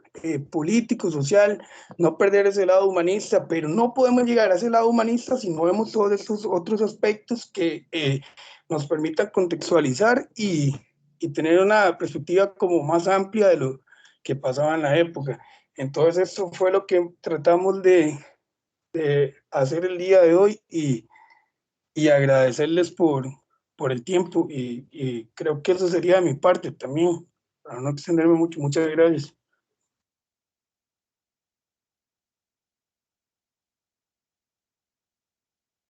político, social, no perder ese lado humanista, pero no podemos llegar a ese lado humanista si no vemos todos estos otros aspectos que nos permitan contextualizar y tener una perspectiva como más amplia de lo que pasaba en la época. Entonces eso fue lo que tratamos de hacer el día de hoy y agradecerles por el tiempo y creo que eso sería de mi parte también, para no extenderme mucho. Muchas gracias.